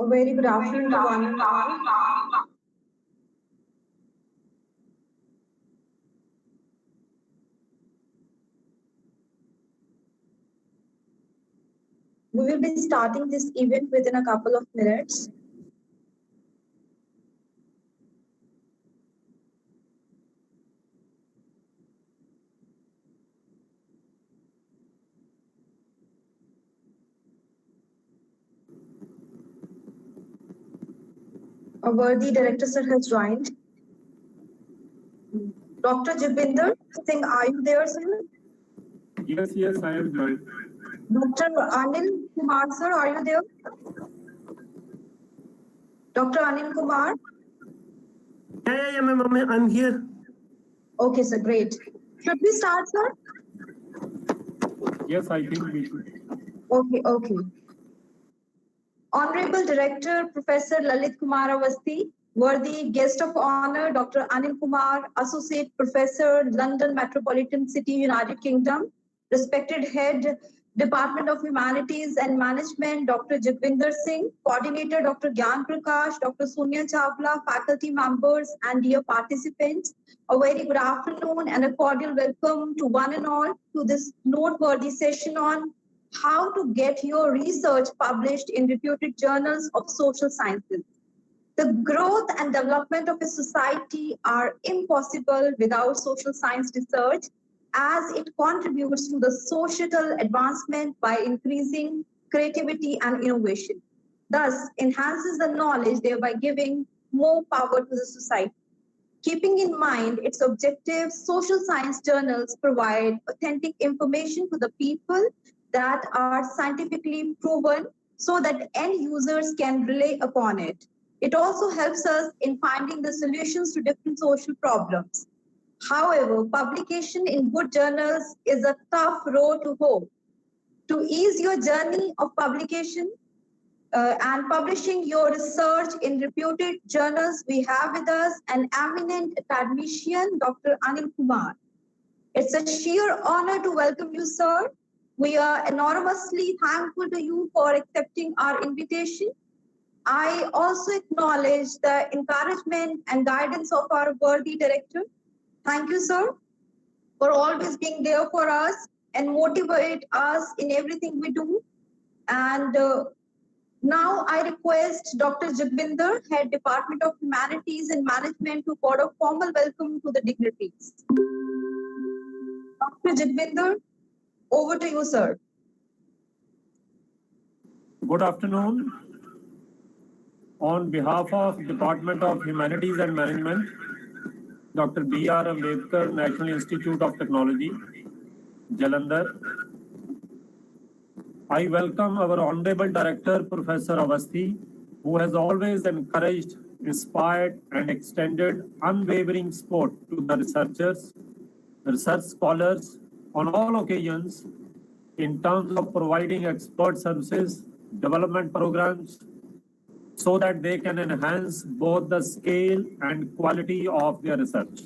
A very good afternoon to one and all. We will be starting this event within a couple of minutes. A worthy director sir has joined. Dr. Jibinder Singh, are you there, sir? Yes, I am joined. Dr. Anil Kumar, sir, are you there? Dr. Anil Kumar? Yeah, ma'am, I'm here. Okay, sir, great. Should we start, sir? Yes, I think we should. Okay. Honorable Director, Professor Lalit Kumar Awasthi, worthy guest of honor, Dr. Anil Kumar, Associate Professor, London Metropolitan City, United Kingdom, respected Head, Department of Humanities and Management, Dr. Jagvinder Singh, Coordinator, Dr. Gyan Prakash, Dr. Sonia Chawla, faculty members, and dear participants, a very good afternoon and a cordial welcome to one and all to this noteworthy session on how to get your research published in reputed journals of social sciences. The growth and development of a society are impossible without social science research, as it contributes to the societal advancement by increasing creativity and innovation. Thus, enhances the knowledge, thereby giving more power to the society. Keeping in mind its objectives, social science journals provide authentic information to the people that are scientifically proven so that end users can rely upon it. It also helps us in finding the solutions to different social problems. However, publication in good journals is a tough road to hoe. To ease your journey of publication, and publishing your research in reputed journals, we have with us an eminent academician, Dr. Anil Kumar. It's a sheer honor to welcome you, sir. We are enormously thankful to you for accepting our invitation. I also acknowledge the encouragement and guidance of our worthy director. Thank you, sir, for always being there for us and motivate us in everything we do. And now I request Dr. Jagvinder, Head Department of Humanities and Management, to pour a formal welcome to the dignitaries. Dr. Jagvinder, over to you, sir. Good afternoon. On behalf of Department of Humanities and Management, Dr. B.R. Ambedkar, National Institute of Technology, Jalandhar, I welcome our Honorable Director, Professor Awasthi, who has always encouraged, inspired, and extended unwavering support to the researchers, research scholars on all occasions in terms of providing expert services, development programs, so that they can enhance both the scale and quality of their research.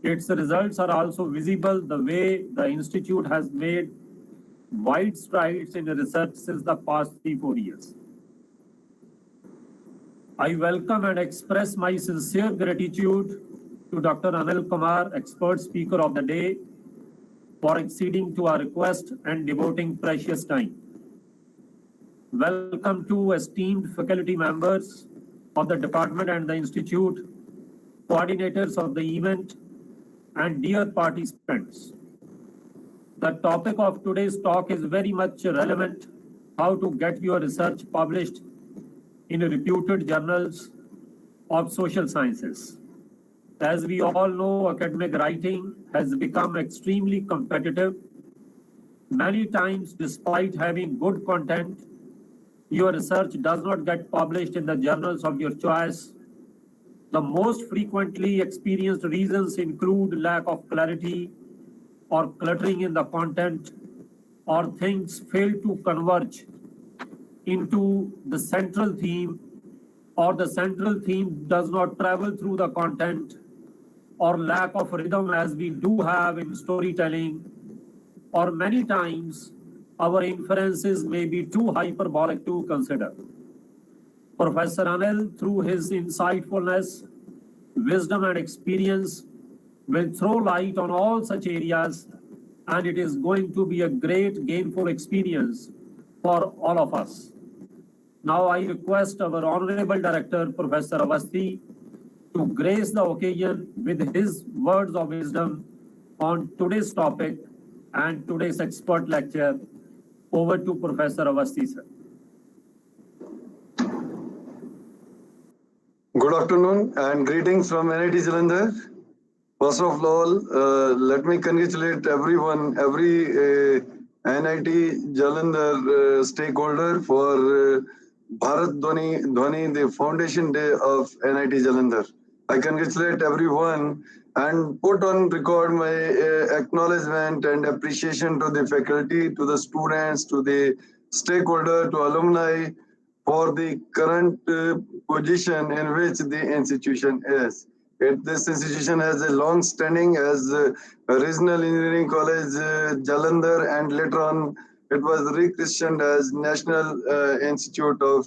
Its results are also visible the way the Institute has made wide strides in research since the past 3-4 years. I welcome and express my sincere gratitude to Dr. Anil Kumar, expert speaker of the day, for acceding to our request and devoting precious time. Welcome to esteemed faculty members of the department and the institute, coordinators of the event, and dear participants. The topic of today's talk is very much relevant: how to get your research published in reputed journals of social sciences. As we all know, academic writing has become extremely competitive. Many times, despite having good content, your research does not get published in the journals of your choice. The most frequently experienced reasons include lack of clarity or cluttering in the content, or things fail to converge into the central theme, or the central theme does not travel through the content, or lack of rhythm as we do have in storytelling, or many times our inferences may be too hyperbolic to consider. Professor Anil, through his insightfulness, wisdom and experience, will throw light on all such areas, and it is going to be a great gainful experience for all of us. Now I request our Honorable Director, Professor Awasthi, to grace the occasion with his words of wisdom on today's topic and today's expert lecture. Over to Professor Awasthi, sir. Good afternoon and greetings from NIT Jalandhar. First of all, let me congratulate everyone, every NIT Jalandhar stakeholder for Bharat Dhwani, the Foundation Day of NIT Jalandhar. I congratulate everyone and put on record my acknowledgement and appreciation to the faculty, to the students, to the stakeholder, to alumni for the current position in which the institution is. This institution has a long standing as Regional Engineering College Jalandhar, and later on it was rechristened as National Institute of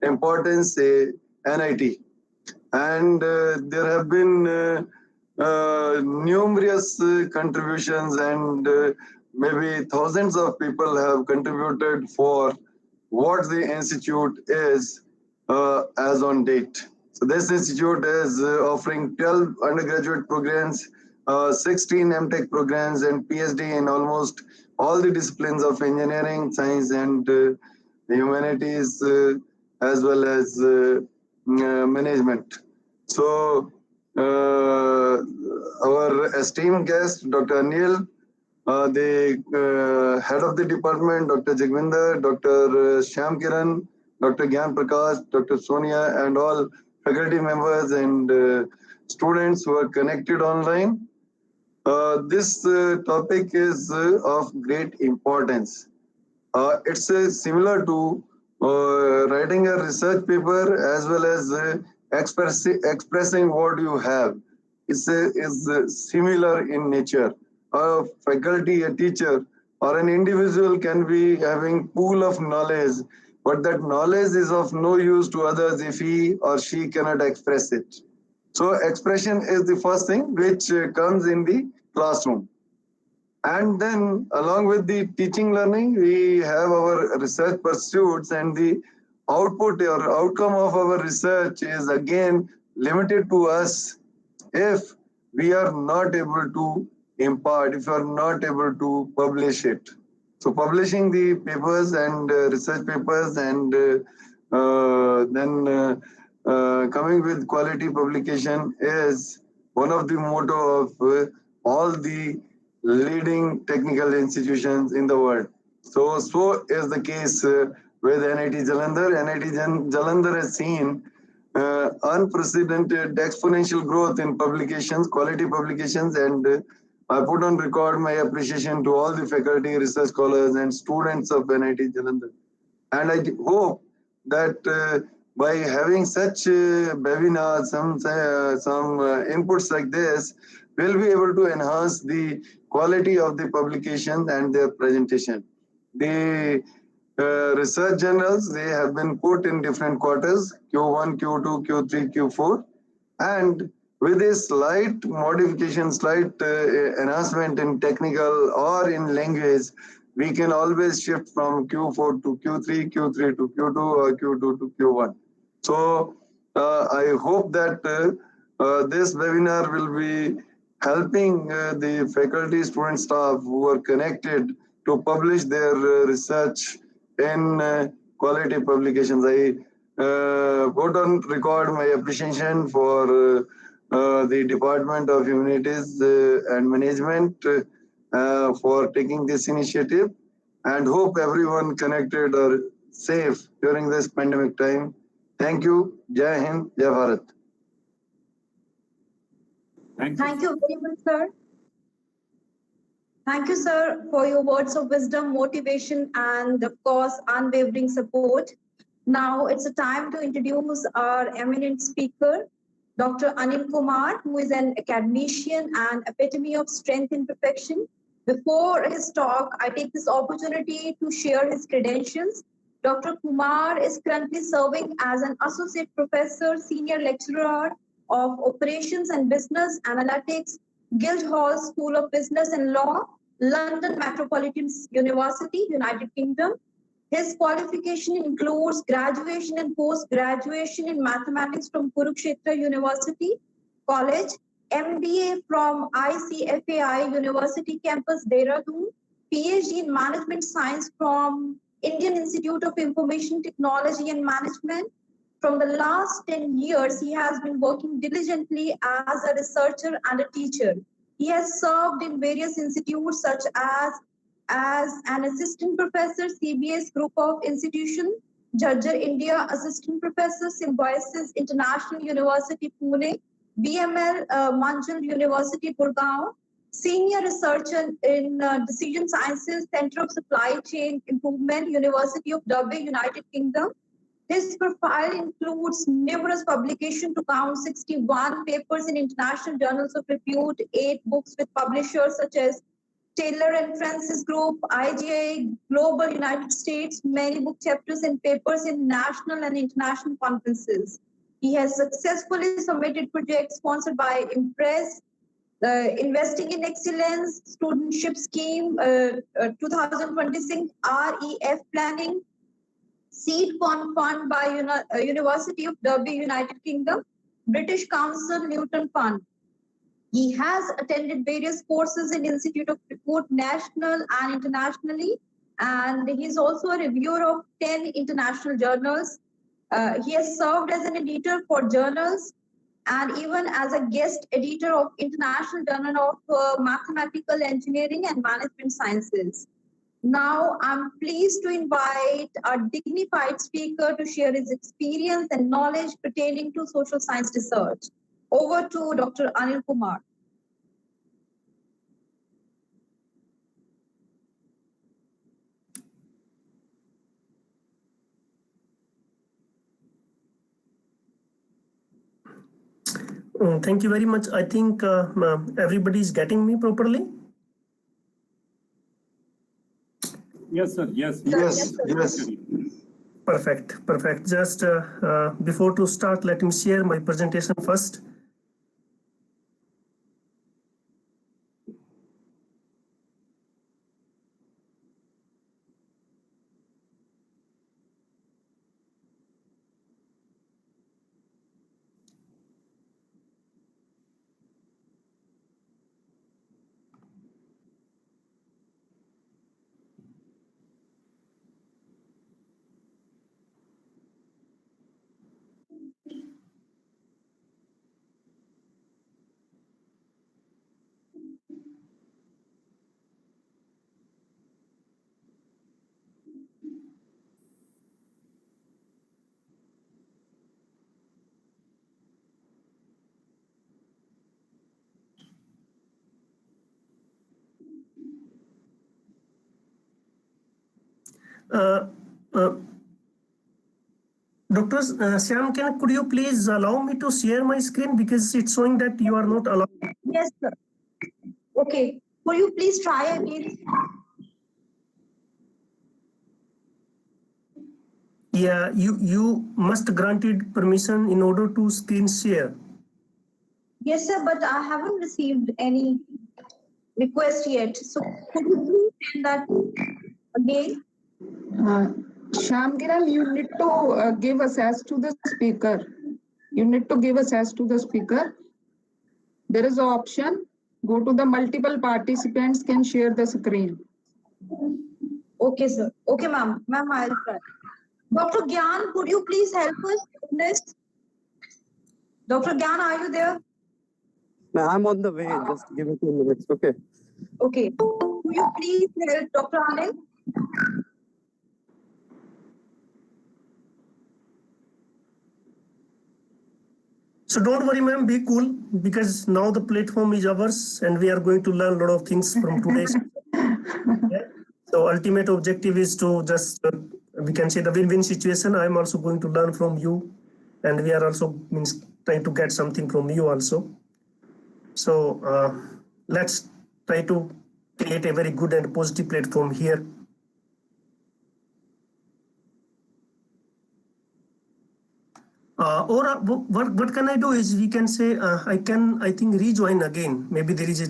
Importance, NIT. And there have been numerous contributions, and maybe thousands of people have contributed for what the institute is as on date. So this institute is offering 12 undergraduate programs, 16 MTech programs, and PhD in almost all the disciplines of engineering, science, and humanities, as well as management. So our esteemed guest, Dr. Anil, the head of the department, Dr. Jagvinder, Dr. Shyam Kiran, Dr. Gyan Prakash, Dr. Sonia, and all faculty members and students who are connected online. This topic is of great importance. It's similar to writing a research paper as well as expressing what you have. It's similar in nature. A faculty, a teacher, or an individual can be having pool of knowledge, but that knowledge is of no use to others if he or she cannot express it. So expression is the first thing which comes in the classroom. And then along with the teaching learning, we have our research pursuits, and the output or outcome of our research is again limited to us if we are not able to impart, if we are not able to publish it. So publishing the papers and research papers, and then coming with quality publication is one of the motto of all the leading technical institutions in the world. So is the case with NIT Jalandhar. NIT Jalandhar has seen unprecedented exponential growth in publications, quality publications, and I put on record my appreciation to all the faculty, research scholars, and students of NIT Jalandhar. And I hope that by having such webinars, some inputs like this, we'll be able to enhance the quality of the publication and their presentation. The research journals, they have been put in different quarters, Q1, Q2, Q3, Q4, and with a slight modification, slight enhancement in technical or in language, we can always shift from Q4 to Q3, Q3 to Q2, or Q2 to Q1. So I hope that this webinar will be helping the faculty, student, staff who are connected to publish their research in quality publications. I put on record my appreciation for the Department of Humanities and Management for taking this initiative, and hope everyone connected are safe during this pandemic time. Thank you. Jai Hind, Jai Bharat. Thank you very much, sir. Thank you, sir, for your words of wisdom, motivation, and of course, unwavering support. Now it's a time to introduce our eminent speaker, Dr. Anil Kumar, who is an academician and epitome of strength in perfection. Before his talk, I take this opportunity to share his credentials. Dr. Kumar is currently serving as an associate professor, senior lecturer of operations and business analytics, Guildhall School of Business and Law, London Metropolitan University, United Kingdom. His qualification includes graduation and post-graduation in mathematics from Kurukshetra University College, MBA from ICFAI University Campus, Dehradun, PhD in Management Science from Indian Institute of Information Technology and Management. From the last 10 years, he has been working diligently as a researcher and a teacher. He has served in various institutes such as an assistant professor, CBS Group of Institution, Judger India Assistant Professor, Symbiosis International University, Pune, BML Manjul University, Gurgaon, Senior Researcher in Decision Sciences, Center of Supply Chain Improvement, University of Dubai, United Kingdom. His profile includes numerous publications to count 61 papers in international journals of repute, 8 books with publishers such as Taylor and Francis Group, IGA, Global United States, many book chapters and papers in national and international conferences. He has successfully submitted projects sponsored by Impress, Investing in Excellence, Studentship Scheme, 2026 REF Planning, Seed Fund by University of Derby, United Kingdom, British Council Newton Fund. He has attended various courses in Institute of Repute, national and internationally, and he is also a reviewer of 10 international journals. He has served as an editor for journals and even as a guest editor of International Journal of Mathematical Engineering and Management Sciences. Now, I'm pleased to invite our dignified speaker to share his experience and knowledge pertaining to social science research. Over to Dr. Anil Kumar. Thank you very much. I think everybody is getting me properly. Yes, sir. Yes. Yes, yes. Perfect, perfect. Just before to start, let me share my presentation first. Dr. Shyam, could you please allow me to share my screen because it's showing that you are not allowed? Yes, sir. Okay. Will you please try again? Yeah, you must granted permission in order to screen share. Yes, sir, but I haven't received any request yet. So could you please send that again? Shamgiral, you need to give access to the speaker. You need to give access to the speaker. There is an option. Go to the multiple participants can share the screen. Okay, sir. Okay, ma'am. Ma'am, I'll try. Dr. Gyan, could you please help us in this? Dr. Gyan, are you there? No, I'm on the way. Just give me 2 minutes. Okay. Okay. Could you please help Dr. Anil? So don't worry, ma'am, be cool because now the platform is ours and we are going to learn a lot of things from today's. Yeah. So ultimate objective is to just, we can say the win-win situation. I'm also going to learn from you and we are also trying to get something from you also. So let's try to create a very good and positive platform here. What can I do is we can say I think rejoin again. Maybe there is a.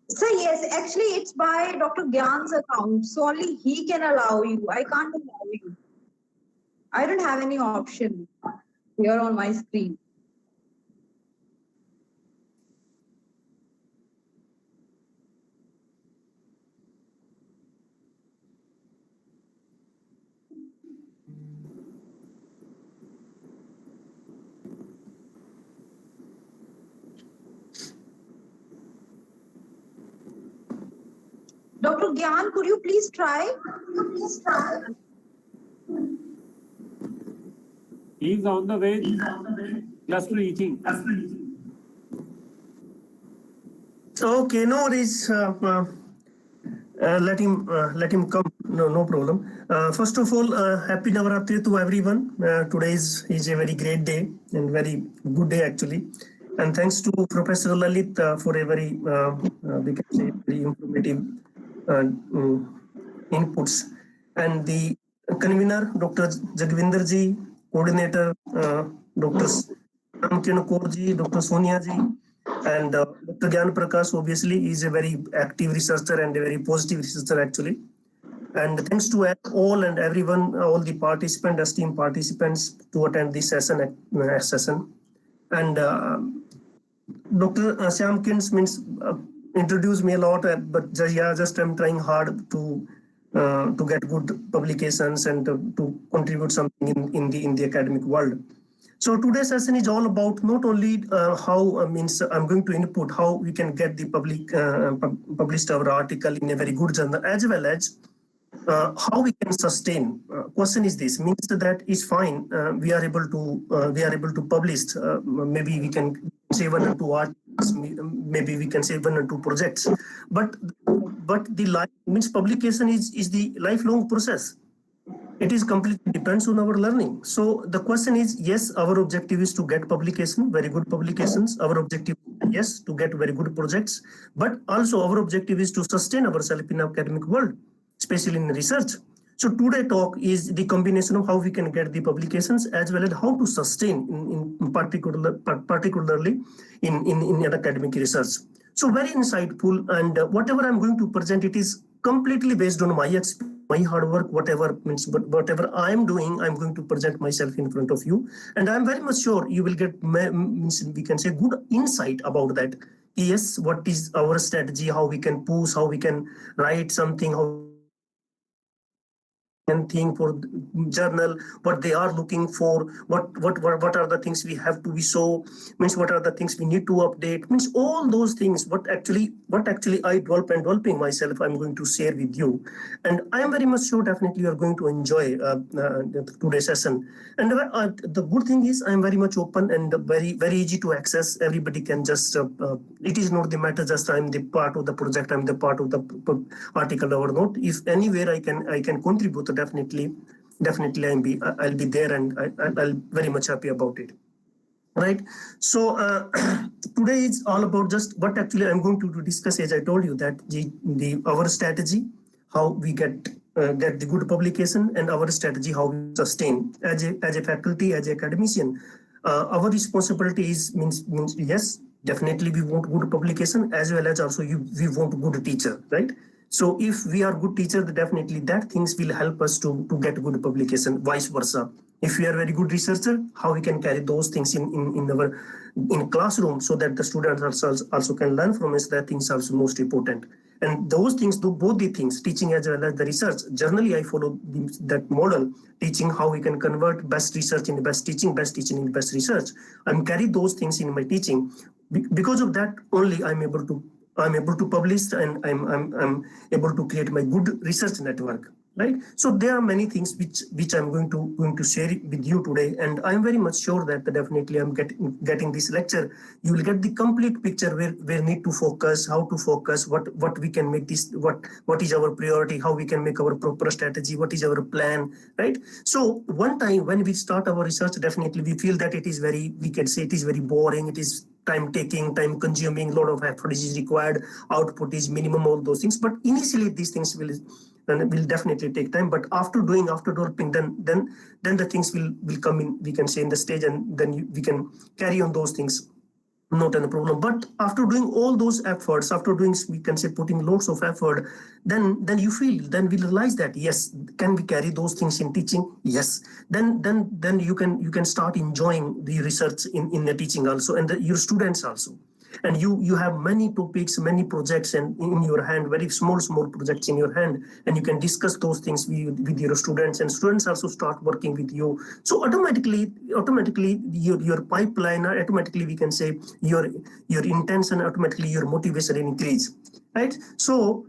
So yes, actually it's by Dr. Gyan's account, so only he can allow you. I can't allow you. I don't have any option here on my screen. Dr. Gyan, could you please try? He's on the way, just reaching. Okay, no worries. Let him come. No problem. First of all, happy Navaratri to everyone. Today is a very great day and very good day actually. And thanks to Professor Lalit for a very we can say very informative inputs, and the convener Dr. Jagvinder ji, coordinator Dr. Ramkiran Kaur ji, Dr. Sonia ji, and Dr. Gyan Prakash obviously is a very active researcher and a very positive researcher actually. And thanks to all and everyone, all the participants, esteemed participants to attend this session. And Dr. Shyamkins means introduced me a lot, but just I'm trying hard to get good publications and to contribute something in the academic world. So today's session is all about not only how I'm going to input how we can get the published our article in a very good journal, as well as how we can sustain. Question is this: means that is fine. We are able to publish. Maybe we can say 1 or 2 articles. Maybe we can say 1 or 2 projects. But the life means publication is the lifelong process. It is completely depends on our learning. So the question is, yes, our objective is to get publication, very good publications. Our objective, yes, to get very good projects, but also our objective is to sustain ourselves in academic world, especially in research. So today talk is the combination of how we can get the publications as well as how to sustain in particularly in academic research. So very insightful, and whatever I'm going to present, it is completely based on my experience, my hard work, whatever I'm doing, I'm going to present myself in front of you, and I'm very much sure you will get we can say good insight about that. Yes, what is our strategy, how we can push, how we can write something, how and think for journal, what they are looking for, what are the things we have to be so, means what are the things we need to update, means all those things, what actually I developing myself, I'm going to share with you. And I am very much sure definitely you are going to enjoy today's session. And the good thing is I'm very much open and very easy to access. Everybody can just it is not the matter just I'm the part of the project, I'm the part of the article or not. If anywhere I can contribute, definitely I'll be there, and I'll very much happy about it. Right. So today is all about just what actually I'm going to discuss. As I told you that our strategy, how we get the good publication, and our strategy how we sustain as a faculty, as an academician. Our responsibility is means yes, definitely we want good publication, as well as also we want good teacher, right? So if we are good teacher, definitely that things will help us to get good publication, vice versa. If we are very good researcher, how we can carry those things in our classroom so that the students also can learn from us. That things are also most important. And those things do both the things, teaching as well as the research. Generally, I follow that model, teaching how we can convert best research into best teaching in best research. I'm carry those things in my teaching. Because of that, only I'm able to publish, and I'm able to create my good research network, right? So there are many things which I'm going to share with you today, and I'm very much sure that definitely I'm getting this lecture. You will get the complete picture where need to focus, how to focus, what we can make this, what is our priority, how we can make our proper strategy, what is our plan, right? So one time when we start our research, definitely we feel that we can say it is very boring, it is time taking, time consuming, a lot of effort is required, output is minimum, all those things. But initially these things will and it will definitely take time. But after developing, then the things will come in, we can say, in the stage, and then we can carry on those things. Not a problem. But after doing all those efforts, after doing, we can say, putting lots of effort, then you feel, then we realize that yes, can we carry those things in teaching? Yes. Then you can start enjoying the research in the teaching also, and your students also. And you have many topics, many projects, and in your hand, very small projects in your hand, and you can discuss those things with your students, and students also start working with you. So automatically your pipeline, automatically we can say your intention, automatically your motivation increase, right? So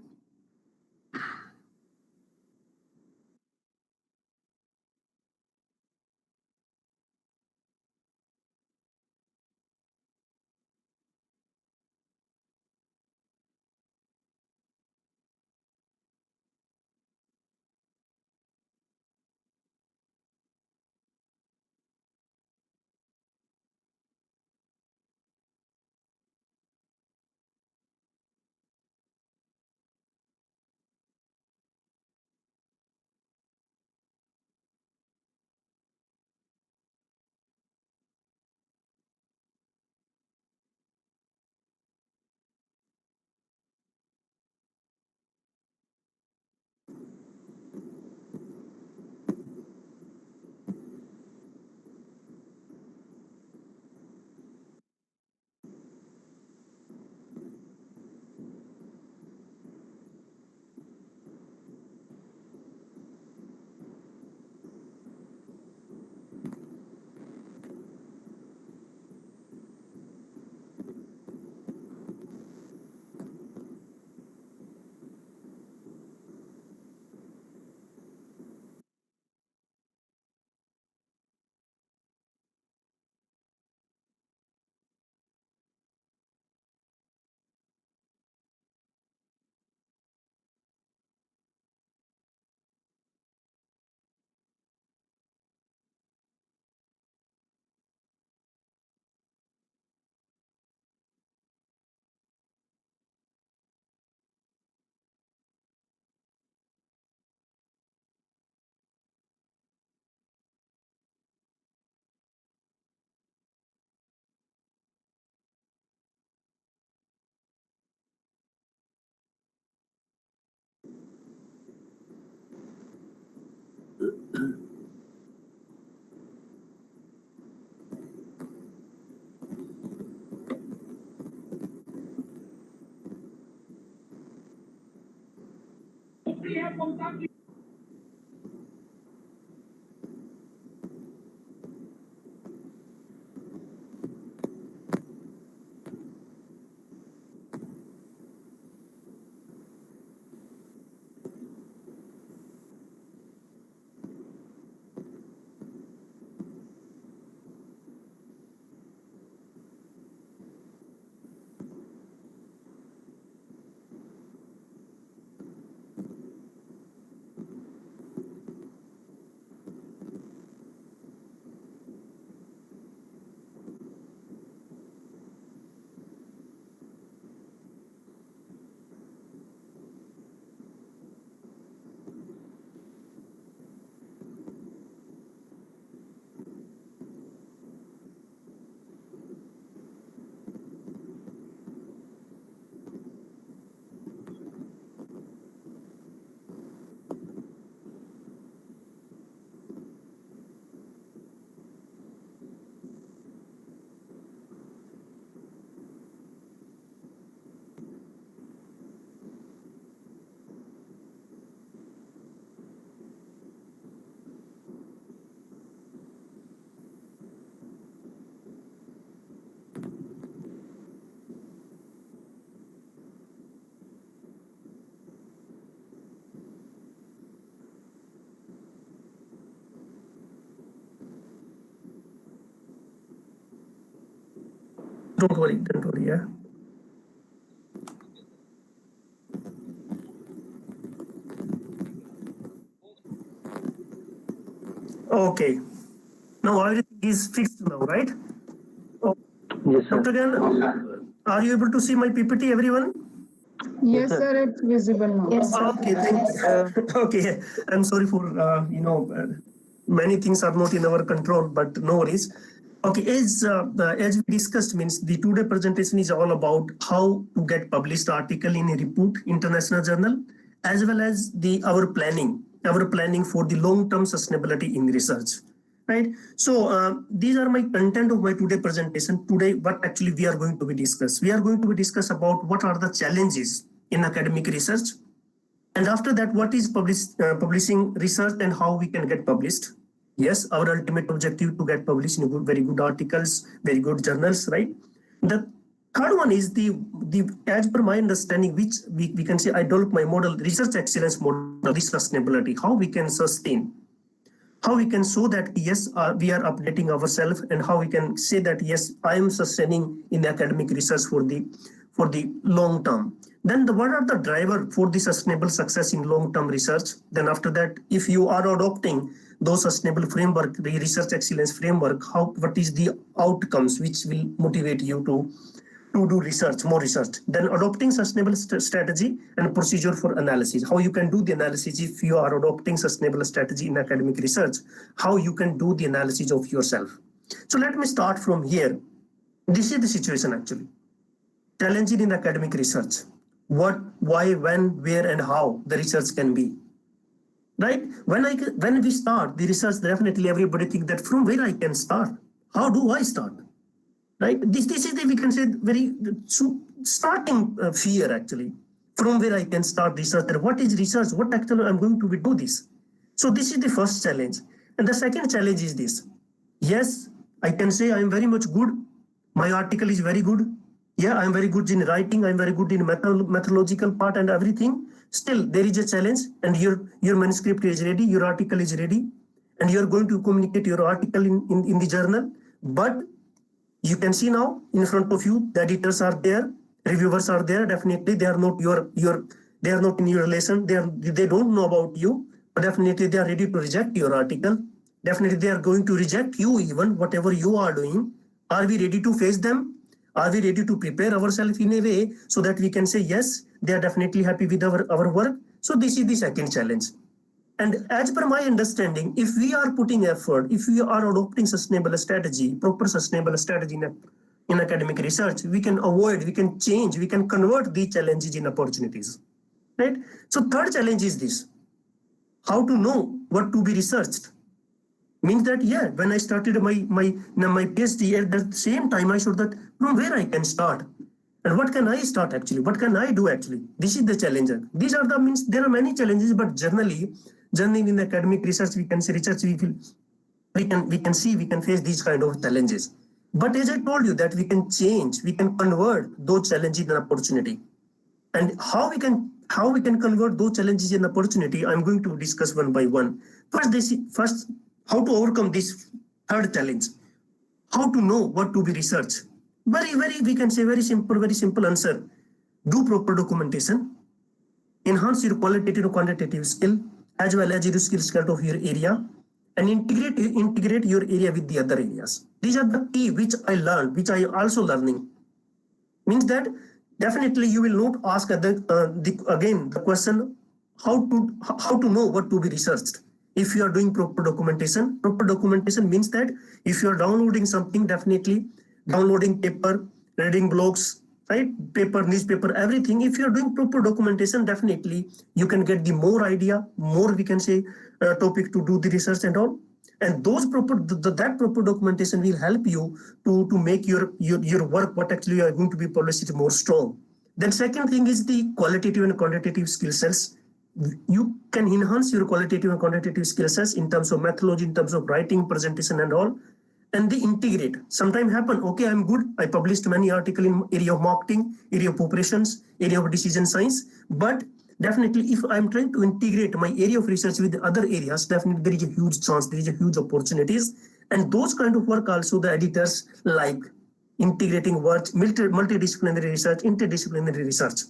don't worry, yeah. Okay. Now everything is fixed now, right? Yes, sir. Dr. Gan, are you able to see my PPT, everyone? Yes, sir, it's visible now. Yes, sir. Okay, thank you. Okay, I'm sorry for many things are not in our control, but no worries. Okay, as we discussed, means the today presentation is all about how to get published article in a Reputed international journal, as well as our planning for the long-term sustainability in research. Right. So these are my content of my today presentation. Today, what actually we are going to be discuss. We are going to be discuss about what are the challenges in academic research, and after that, what is publishing research and how we can get published. Yes, our ultimate objective to get published in very good articles, very good journals, right? The third one is the as per my understanding, which we can say I developed my model, research excellence model, the sustainability, how we can sustain, how we can show that yes, we are updating ourselves, and how we can say that yes, I am sustaining in academic research for the long term. Then what are the driver for the sustainable success in long-term research? Then after that, if you are adopting those sustainable framework, the research excellence framework, what is the outcomes which will motivate you to do research, more research. Then adopting sustainable strategy and procedure for analysis. How you can do the analysis if you are adopting sustainable strategy in academic research, how you can do the analysis of yourself. So let me start from here. This is the situation actually. Challenging in academic research. What, why, when, where, and how the research can be. Right? When we start the research, definitely everybody think that from where I can start. How do I start? Right? This is the, we can say, very starting fear actually. From where I can start research. What is research? What actually I'm going to do this? So this is the first challenge. And the second challenge is this. Yes, I can say I'm very much good. My article is very good. Yeah, I'm very good in writing. I'm very good in methodological part and everything. Still, there is a challenge, and your manuscript is ready, your article is ready, and you're going to communicate your article in the journal. But you can see now in front of you, the editors are there, reviewers are there. Definitely, they are not they are not in your relation. They don't know about you, but definitely they are ready to reject your article. Definitely, they are going to reject you even whatever you are doing. Are we ready to face them? Are we ready to prepare ourselves in a way so that we can say, yes, they are definitely happy with our work? So this is the second challenge. And as per my understanding, if we are putting effort, if we are adopting sustainable strategy, proper sustainable strategy in academic research, we can avoid, we can change, we can convert these challenges in opportunities. Right? So third challenge is this. How to know what to be researched? Means that, yeah, when I started my PhD, at the same time, I showed that from where I can start. And what can I start actually? What can I do actually? This is the challenge. These are the means, there are many challenges, but generally in academic research, we can say research, we can face these kind of challenges. But as I told you that we can change, we can convert those challenges in opportunity. And how we can convert those challenges in opportunity, I'm going to discuss one by one. First, how to overcome this third challenge. How to know what to be researched. We can say very simple answer. Do proper documentation. Enhance your qualitative and quantitative skill, as well as your skill of your area, and integrate your area with the other areas. These are the key which I learned, which I also learning. Means that definitely you will not ask again the question how to know what to be researched. If you are doing proper documentation means that if you are downloading something, definitely downloading paper, reading blogs, right? Paper, newspaper, everything. If you are doing proper documentation, definitely you can get the more idea, more we can say topic to do the research and all. And those that proper documentation will help you to make your work, what actually you are going to be published, more strong. Then second thing is the qualitative and quantitative skill sets. You can enhance your qualitative and quantitative skill sets in terms of methodology, in terms of writing, presentation and all. And they integrate. Sometimes happen, okay, I'm good. I published many articles in area of marketing, area of operations, area of decision science. But definitely if I'm trying to integrate my area of research with other areas, definitely there is a huge chance, there is a huge opportunities. And those kind of work also the editors like integrating work, multidisciplinary research, interdisciplinary research.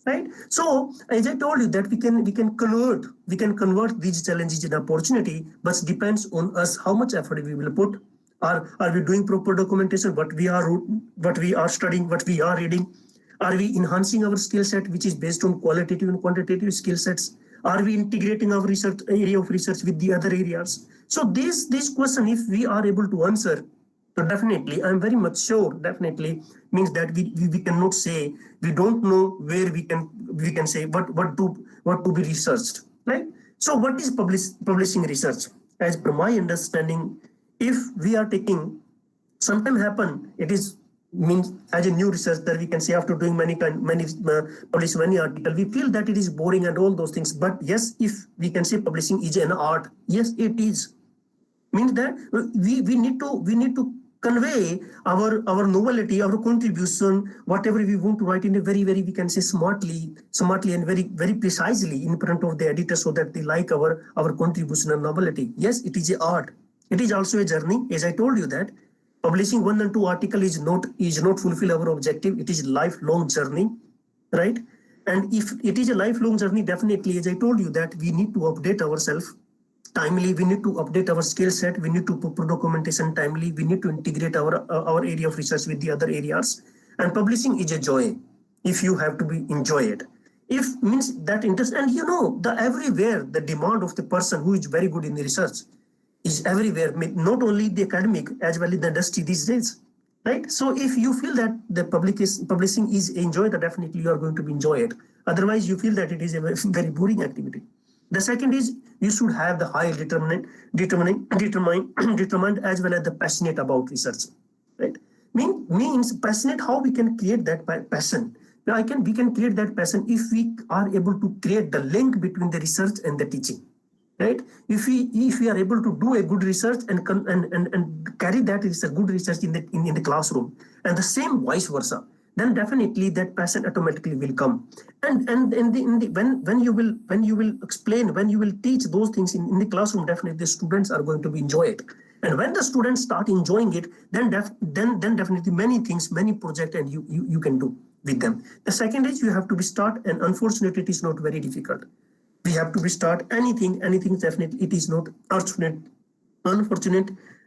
Right. So as I told you that we can convert these challenges in opportunity, but it depends on us how much effort we will put. Are we doing proper documentation? What we are studying, what we are reading? Are we enhancing our skill set, which is based on qualitative and quantitative skill sets? Are we integrating our research area of research with the other areas? So this question, if we are able to answer, so definitely, I'm very much sure, definitely means that we cannot say, we don't know where we can say what to be researched, right? So what is publishing research? As per my understanding, if we are taking, sometimes happen, it is means as a new researcher, we can say after doing publish many articles, we feel that it is boring and all those things. But yes, if we can say publishing is an art, yes, it is. Means that we need to convey our novelty, our contribution, whatever we want to write in a very we can say smartly and very precisely in front of the editor, so that they like our contribution and novelty. Yes, it is a art. It is also a journey. As I told you that publishing 1 and 2 article is not fulfill our objective. It is a lifelong journey, right? And if it is a lifelong journey, definitely, as I told you, that we need to update ourselves timely. We need to update our skill set. We need to put documentation timely. We need to integrate our area of research with the other areas. And publishing is a joy. If you have to enjoy it, if means that interest, and the everywhere the demand of the person who is very good in the research is everywhere, not only the academic as well as the industry these days, right? So if you feel that the publishing is enjoyed, definitely you are going to enjoy it. Otherwise, you feel that it is a very boring activity. The second is you should have the high determined as well as the passionate about research, right? Means passionate. How we can create that passion? We can create that passion if we are able to create the link between the research and the teaching. Right? If we are able to do a good research and carry that is a good research in the classroom, and the same vice versa, then definitely that passion automatically will come. And when you will explain, when you will teach those things in the classroom, definitely the students are going to enjoy it. And when the students start enjoying it, then definitely many things, many projects, and you can do with them. The second is you have to start, and unfortunately, it is not very difficult. We have to start anything definitely. It is not unfortunate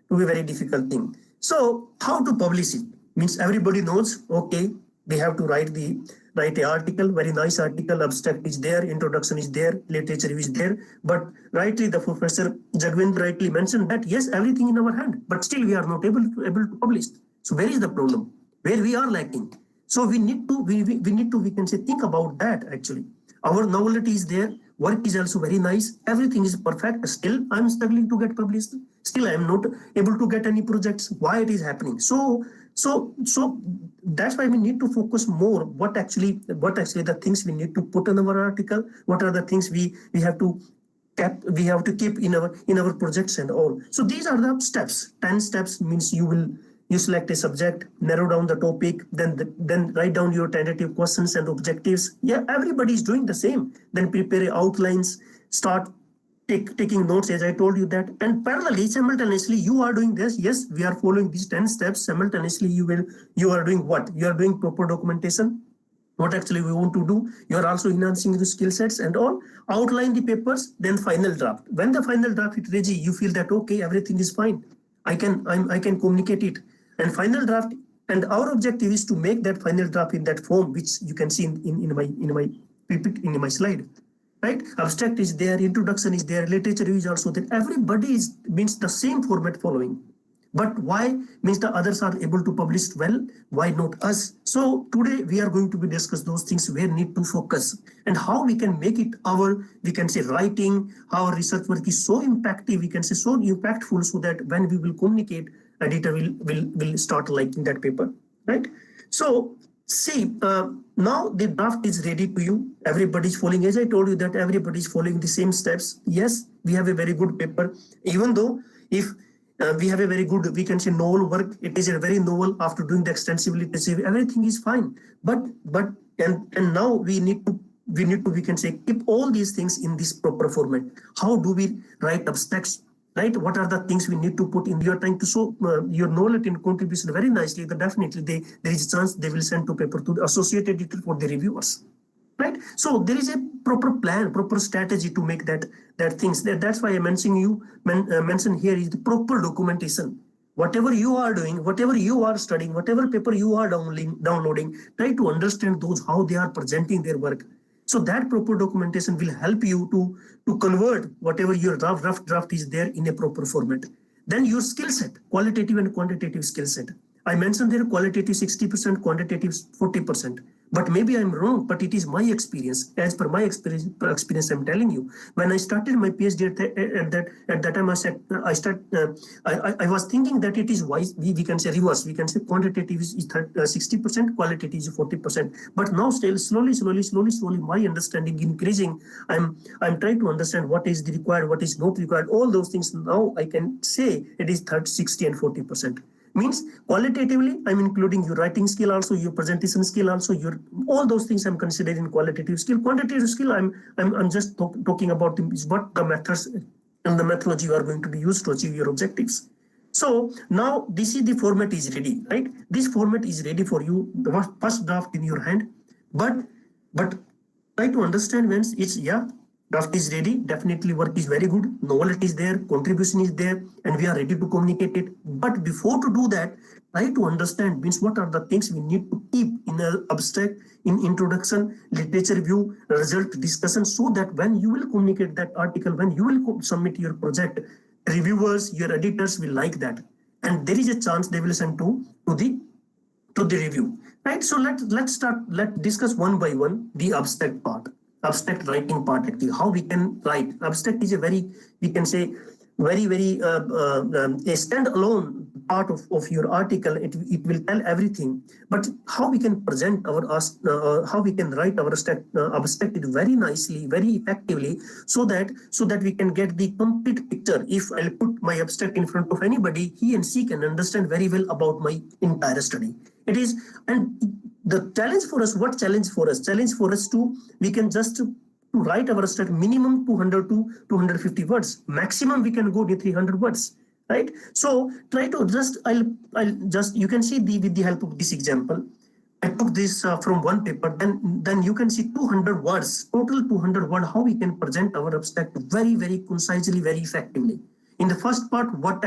to be a very difficult thing. So how to publish it? Means everybody knows, okay, we have to write an article, very nice article, abstract is there, introduction is there, literature is there. But rightly, the Professor Jagvind rightly mentioned that yes, everything in our hand, but still we are not able to publish. So where is the problem? Where we are lacking? So we need to, we can say, think about that actually. Our novelty is there. Work is also very nice. Everything is perfect. Still, I'm struggling to get published. Still, I'm not able to get any projects. Why it is happening? So that's why we need to focus more. What actually the things we need to put in our article? What are the things we have to keep in our projects and all. So these are the steps. 10 steps means you select a subject, narrow down the topic, then write down your tentative questions and objectives. Yeah, everybody is doing the same. Then prepare outlines, start taking notes, as I told you that. And parallelly, simultaneously, you are doing this. Yes, we are following these 10 steps. Simultaneously, you are doing what? You are doing proper documentation. What actually we want to do. You are also enhancing the skill sets and all. Outline the papers, then final draft. When the final draft is ready, you feel that okay, everything is fine. I can communicate it. And final draft, and our objective is to make that final draft in that form, which you can see in my slide, right? Abstract is there, introduction is there, literature is also there. Everybody means the same format following. But why? Means the others are able to publish well. Why not us? So today we are going to discuss those things where need to focus and how we can make it we can say writing, how our research work is so impactful, we can say so impactful, so that when we will communicate, editor will start liking that paper, right? So see, now the draft is ready to you. Everybody's following, as I told you, that everybody's following the same steps. Yes, we have a very good paper, even though if we have a very good, we can say, novel work. It is a very novel. After doing the extensive literature, everything is fine. But now we need to, we can say, keep all these things in this proper format. How do we write abstracts? Right? What are the things we need to put in? You are trying to show your knowledge and contribution very nicely. Then definitely there is a chance they will send to paper to the associated editor for the reviewers. Right? So there is a proper plan, proper strategy to make that things. That's why I mention here is the proper documentation. whatever you are doing, whatever you are studying, whatever paper you are downloading, try to understand those, how they are presenting their work. So that proper documentation will help you to convert whatever your rough draft is there in a proper format. Then your skill set, qualitative and quantitative skill set. I mentioned there qualitative 60%, quantitative 40%. But maybe I'm wrong, but it is my experience. As per my experience, I'm telling you. When I started my PhD at that time, I was thinking that it is wise. We can say reverse. We can say quantitative is 60%, qualitative is 40%. But now still slowly, my understanding increasing. I'm trying to understand what is the required, what is not required. All those things now I can say it is 30, 60, and 40%. Means qualitatively, I'm including your writing skill also, your presentation skill also, your all those things I'm considering qualitative skill. Quantitative skill, I'm just talking about what the methods and the methodology you are going to be used to achieve your objectives. So now this is the format is ready, right? This format is ready for you, the first draft in your hand, but try to understand when it's draft is ready, definitely work is very good, knowledge is there, contribution is there, and we are ready to communicate it. But before to do that, try to understand means what are the things we need to keep in an abstract, in introduction, literature review, result discussion, so that when you will communicate that article, when you will submit your project, reviewers, your editors will like that. And there is a chance they will send to the review, right? So let's discuss one by one the abstract part. Abstract writing part, actually, how we can write. Abstract is a very, we can say, very a standalone part of your article. It will tell everything. But how we can present our how we can write our abstract very nicely, very effectively, so that we can get the complete picture. If I'll put my abstract in front of anybody, he and she can understand very well about my entire study. It is, and the challenge for us, what challenge for us? Challenge for us we can just to write our abstract minimum 200 to 250 words. Maximum we can go to 300 words, right? So try to just, I'll just, you can see with the help of this example, I took this from one paper, then you can see 200 words, total 200 words, how we can present our abstract very, very concisely, very effectively. In the first part, what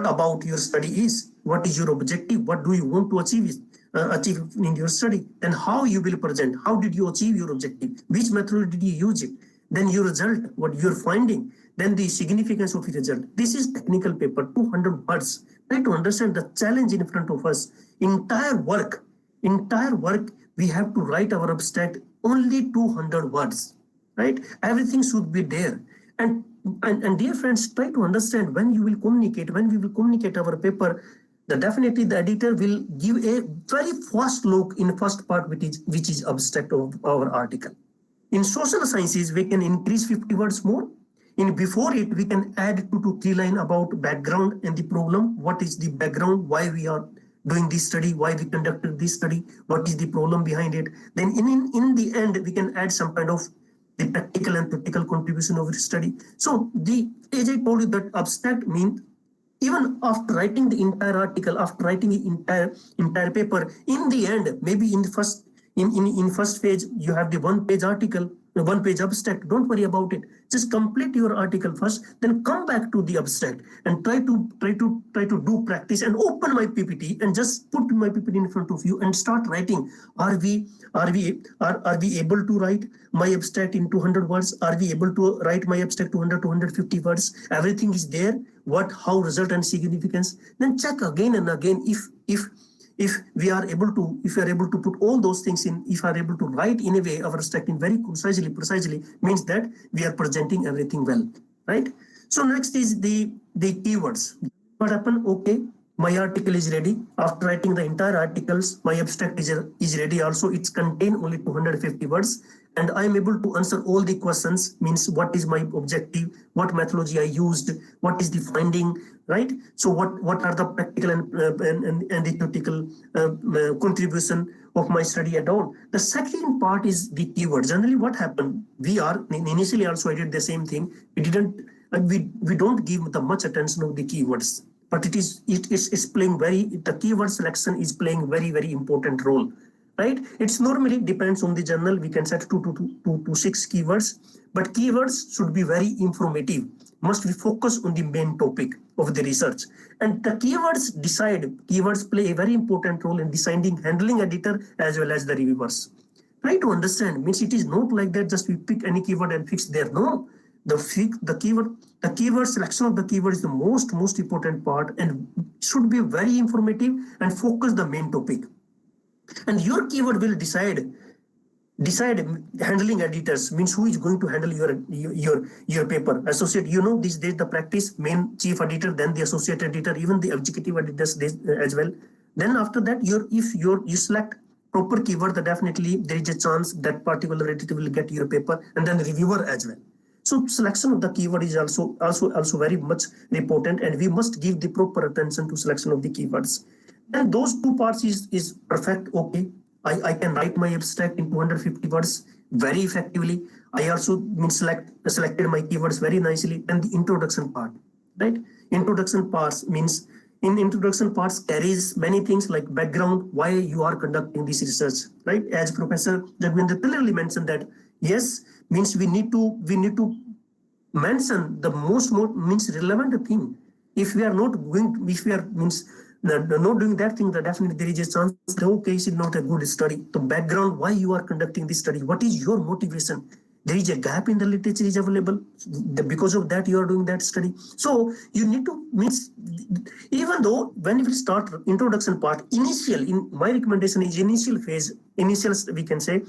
about your study is, what is your objective, what do you want to achieve in your study, then how you will present, how did you achieve your objective, which method did you use it, then your result, what you're finding, then the significance of the result. This is technical paper, 200 words. Try to understand the challenge in front of us. Entire work, we have to write our abstract only 200 words, right? Everything should be there. And dear friends, try to understand when we will communicate our paper, definitely the editor will give a very fast look in the first part, which is abstract of our article. In social sciences, we can increase 50 words more. Before it, we can add 2 to 3 lines about background and the problem. What is the background? Why we are doing this study? Why we conducted this study? What is the problem behind it? Then in the end, we can add some kind of the practical and theoretical contribution of the study. So as I told you, that abstract means even after writing the entire article, after writing the entire paper, in the end, maybe in the first phase, you have the 1 page article, 1 page abstract. Don't worry about it. Just complete your article first, then come back to the abstract and try to do practice and open my PPT and just put my PPT in front of you and start writing. Are we able to write my abstract in 200 words? Are we able to write my abstract 200 to 150 words? Everything is there. How, result and significance. Then check again and again if we are able to put all those things in, if we are able to write in a way our abstract in very precisely, means that we are presenting everything well, right? So next is the keywords. What happened? Okay, my article is ready. After writing the entire articles, my abstract is ready also. It's contain only 250 words. And I'm able to answer all the questions, means what is my objective, what methodology I used, what is the finding, right? So what are the practical and the theoretical contribution of my study and all. The second part is the keywords. Generally, what happened? Initially also I did the same thing. We don't give the much attention of the keywords, but it is playing the keyword selection is playing very, very important role. Right? It's normally depends on the journal. We can set 2 to 6 keywords, but keywords should be very informative. must be focused on the main topic of the research. And the keywords play a very important role in deciding handling editor as well as the reviewers. Try to understand, means it is not like that just we pick any keyword and fix there. No, the keyword selection of the keyword is the most important part and should be very informative and focus the main topic. And your keyword will decide handling editors, means who is going to handle your paper. Associate, these days the practice, main chief editor, then the associate editor, even the executive editors as well. Then after that, if you select proper keyword, then definitely there is a chance that particular editor will get your paper, and then the reviewer as well. So selection of the keyword is also very much important, and we must give the proper attention to selection of the keywords. And those two parts is perfect. Okay, I can write my abstract in 250 words very effectively. I also selected my keywords very nicely. And the introduction part, right? Introduction parts means in introduction parts carries many things like background, why you are conducting this research, right? As Professor Jagvinder clearly mentioned that, yes, means we need to mention the most relevant thing. If we are not doing that thing, then definitely there is a chance that, okay, it's not a good study. The background, why you are conducting this study, what is your motivation? There is a gap in the literature is available. Because of that, you are doing that study. So you need to, even though when we start introduction part, my recommendation is initial phase, we can say,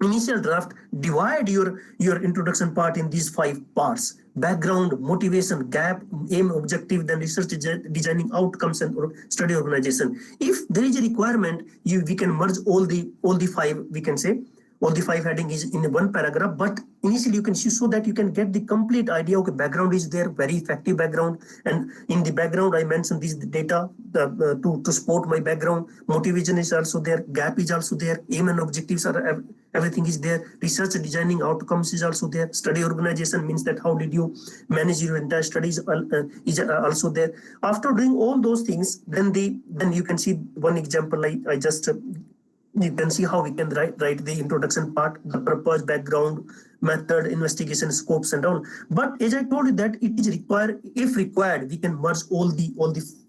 initial draft, divide your introduction part in these 5 parts: background, motivation, gap, aim, objective, then research designing outcomes and study organization. If there is a requirement, we can merge all the 5, we can say, all the 5 heading is in one paragraph, but initially you can see so that you can get the complete idea. Okay, background is there, very effective background, and in the background I mentioned this data to support my background. Motivation is also there, gap is also there, aim and objectives are everything is there. Research designing outcomes is also there. Study organization means that how did you manage your entire studies is also there. After doing all those things, then you can see one example I just. You can see how we can write the introduction part, the purpose, background, method, investigation, scopes, and all. But as I told you that it is required, if required, we can merge all the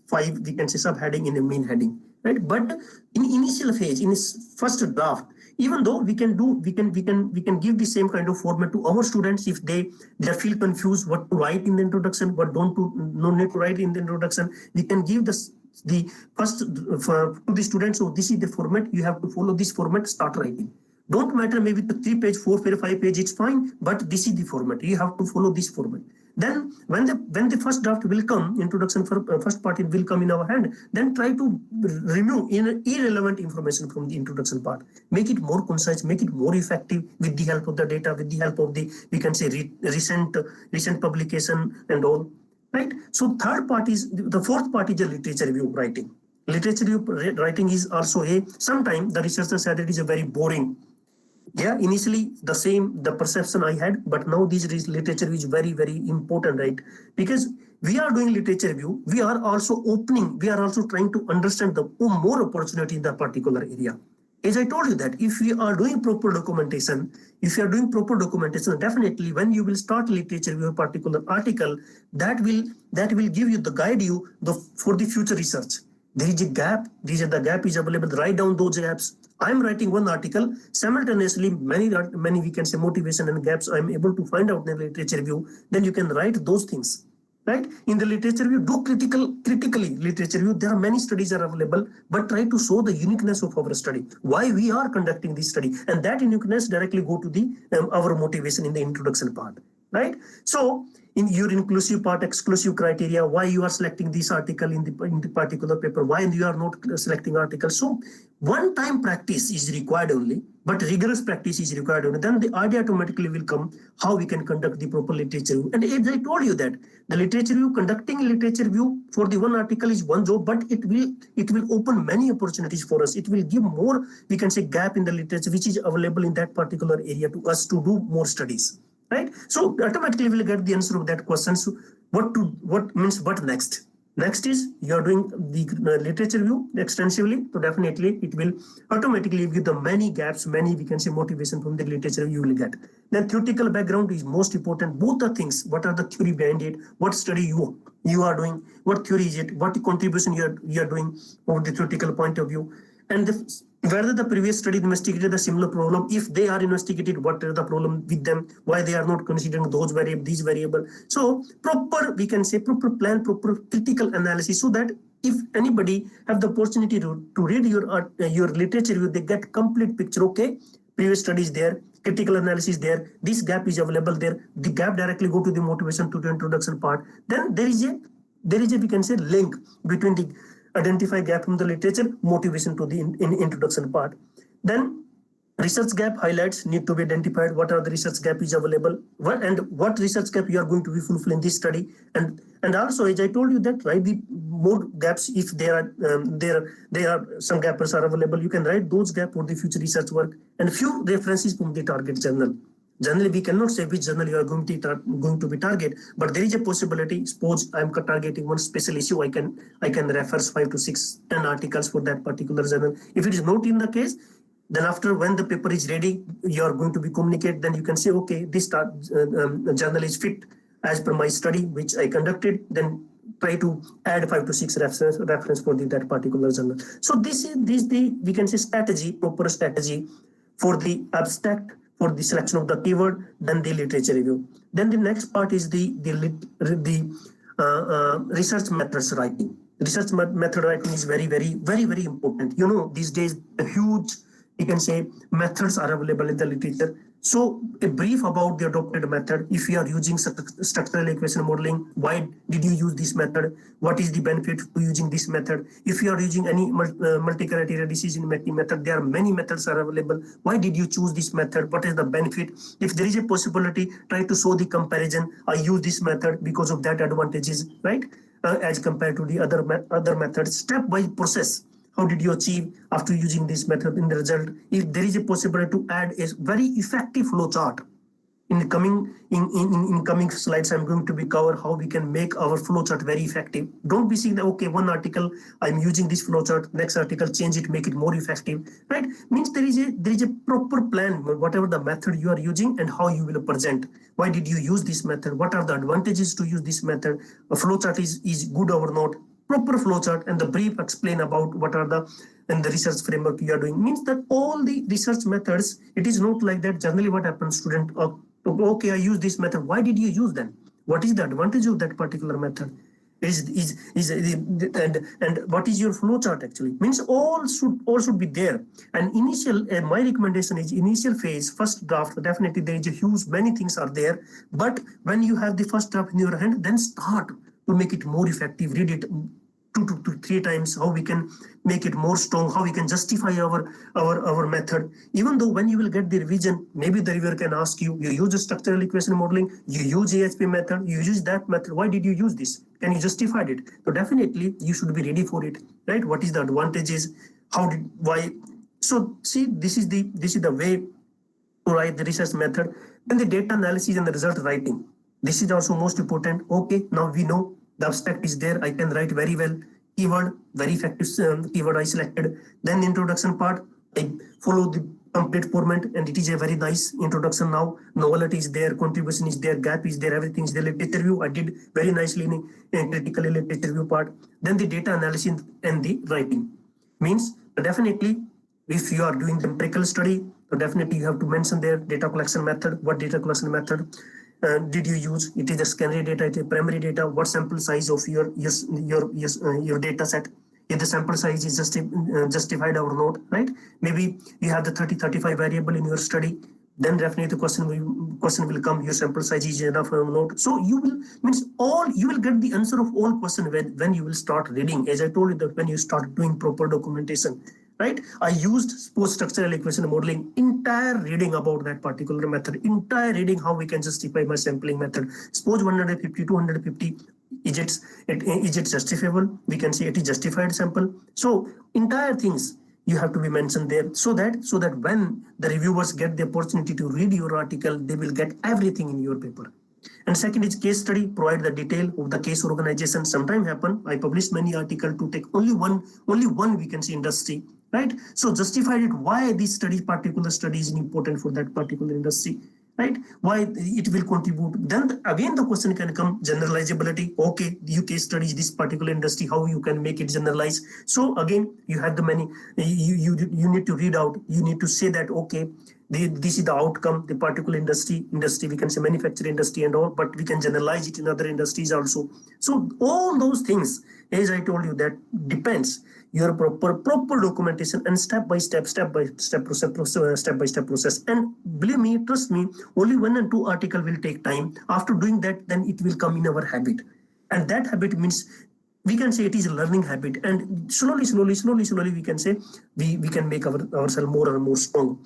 5, we can say, subheading in a main heading, right? But in initial phase, in its first draft, even though we can give the same kind of format to our students if they feel confused what to write in the introduction, what no need to write in the introduction. We can give the first to the students, so this is the format, you have to follow this format, start writing. Don't matter, maybe the 3 page, 4 page, 5 page, it's fine, but this is the format, you have to follow this format. Then when the first draft will come, introduction for first part, it will come in our hand, then try to remove irrelevant information from the introduction part, make it more concise, make it more effective with the help of the data, with the help of the, we can say, recent publication and all. Right. So the 4th part is a literature review writing. Literature review writing is also sometimes the researcher said it is a very boring. Yeah, initially the perception I had, but now this literature review is very, very important, right? Because we are doing literature review, we are also trying to understand the more opportunity in the particular area. As I told you that if we are doing proper documentation, definitely when you will start literature with a particular article, that will give you for the future research. There is a gap. The gap is available. Write down those gaps. I am writing one article simultaneously. Many we can say motivation and gaps I am able to find out in the literature review. Then you can write those things. Right? In the literature review, do critically literature review. There are many studies are available, but try to show the uniqueness of our study, why we are conducting this study, and that uniqueness directly go to the our motivation in the introduction part, right? So in your inclusive part, exclusive criteria, why you are selecting this article in the particular paper, why you are not selecting articles. So one-time practice is required only, but rigorous practice is required only. Then the idea automatically will come how we can conduct the proper literature review. And as I told you that the literature review, conducting a literature review for the one article is one job, but it will open many opportunities for us. It will give more, we can say, gap in the literature which is available in that particular area to us to do more studies. Right? So automatically we'll get the answer of that question. So what next? Next is you are doing the literature review extensively, so definitely it will automatically give the many gaps, many we can say motivation from the literature you will get. Then theoretical background is most important. Both the things, what are the theory behind it, what study you are doing, what theory is it, what contribution you are doing from the theoretical point of view, and whether the previous study investigated a similar problem. If they are investigated, what is the problem with them, why they are not considering those variable, these variable. So proper, we can say proper plan, proper critical analysis, so that if anybody have the opportunity to read your literature, they get complete picture. Okay, previous study is there, critical analysis there, this gap is available there, the gap directly go to the motivation to the introduction part. Then there is a we can say link between the identify gap from the literature, motivation to the introduction part. Then research gap highlights need to be identified. What are the research gap is available, what research gap you are going to be fulfill in this study, and also as I told you that write the more gaps if there are some gaps are available. You can write those gaps for the future research work, and few references from the target journal. Generally, we cannot say which journal you are going to be target, but there is a possibility. Suppose I am targeting one special issue, I can refer 5 to 6, 10 articles for that particular journal. If it is not in the case, then after when the paper is ready, you are going to be communicate. Then you can say, okay, this journal is fit as per my study which I conducted. Then try to add 5 to 6 reference for that particular journal. So this is the we can say strategy, proper strategy for the abstract, for the selection of the keyword, then the literature review. Then the next part is the research methods writing. Research method writing is very important. You know, these days a huge, you can say, methods are available in the literature. So a brief about the adopted method. If you are using structural equation modeling, why did you use this method? What is the benefit to using this method? If you are using any multi-criteria decision making method, there are many methods are available. Why did you choose this method? What is the benefit? If there is a possibility, try to show the comparison. I use this method because of that advantages, right? As compared to the other methods, step-by process. How did you achieve after using this method in the result? If there is a possibility to add a very effective flow chart. In the coming slides, I'm going to be cover how we can make our flow chart very effective. Don't be seeing that, okay, one article, I'm using this flow chart, next article, change it, make it more effective, right? Means there is a proper plan, whatever the method you are using and how you will present. Why did you use this method? What are the advantages to use this method? A flow chart is good or not? Proper flowchart and the brief explain about what are the research framework you are doing. Means that all the research methods, it is not like that. Generally what happens, student, okay, I use this method. Why did you use them? What is the advantage of that particular method? And what is your flowchart actually? Means all should be there. And initial, my recommendation is initial phase, first draft, definitely there is a huge, many things are there. But when you have the first draft in your hand, then start to make it more effective. Read it 2 to 3 times, how we can make it more strong, how we can justify our method. Even though when you will get the revision, maybe the reviewer can ask you, you use a structural equation modeling, you use AHP method, you use that method, why did you use this? Can you justify it? So definitely you should be ready for it, right? What is the advantages? Why? So see, this is the way to write the research method. Then the data analysis and the result writing. This is also most important. Okay, now we know the abstract is there. I can write very well. Keyword, very effective keyword I selected. Then the introduction part, I follow the complete format and it is a very nice introduction now. Novelty is there, contribution is there, gap is there, everything is there. Literature review, I did very nicely in critical literature review part. Then the data analysis and the writing. Means definitely if you are doing the empirical study, so definitely you have to mention their data collection method. What data collection method did you use? It is a secondary data, it is primary data. What sample size of your data set? If the sample size is justified or not, right? Maybe you have the 30-35 variable in your study. Then definitely the question will come. Your sample size is enough or not. So you will get the answer of all question when you will start reading. As I told you that when you start doing proper documentation. Right? I used post-structural equation modeling, entire reading about that particular method, entire reading how we can justify my sampling method. Suppose 150, 250, is it justifiable? We can say it is justified sample. So entire things you have to be mentioned there so that when the reviewers get the opportunity to read your article, they will get everything in your paper. And second is case study, provide the detail of the case organization. Sometime happen, I published many articles to take only one we can say industry, right? So justified it why this study, particular study is important for that particular industry, right? Why it will contribute. Then again the question can come, generalizability. Okay, you case studies this particular industry, how you can make it generalized. So again, you have the many, you need to read out, you need to say that, okay, this is the outcome, the particular industry, we can say manufacturing industry and all, but we can generalize it in other industries also. So all those things, as I told you, that depends your proper documentation and step by step process. And believe me, trust me, only 1 and 2 article will take time. After doing that, then it will come in our habit. And that habit means we can say it is a learning habit, and slowly we can say we can make ourselves more and more strong.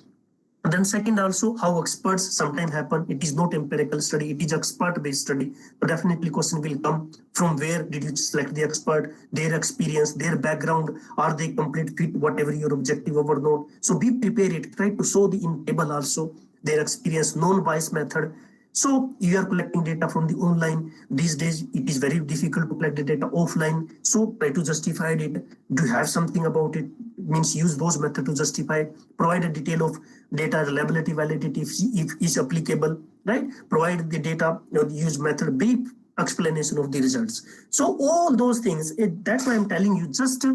And then second also, how experts sometimes happen. It is not empirical study, it is expert based study. So definitely question will come, from where did you select the expert, their experience, their background, are they complete fit whatever your objective or not. So be prepared, try to show the in table also their experience, non-bias method. So you are collecting data from the online. These days, it is very difficult to collect the data offline. So try to justify it. Do you have something about it? Means use those methods to justify. Provide a detail of data reliability, validity, if is applicable, right? Provide the data, use method, brief explanation of the results. So all those things, that's why I'm telling you, just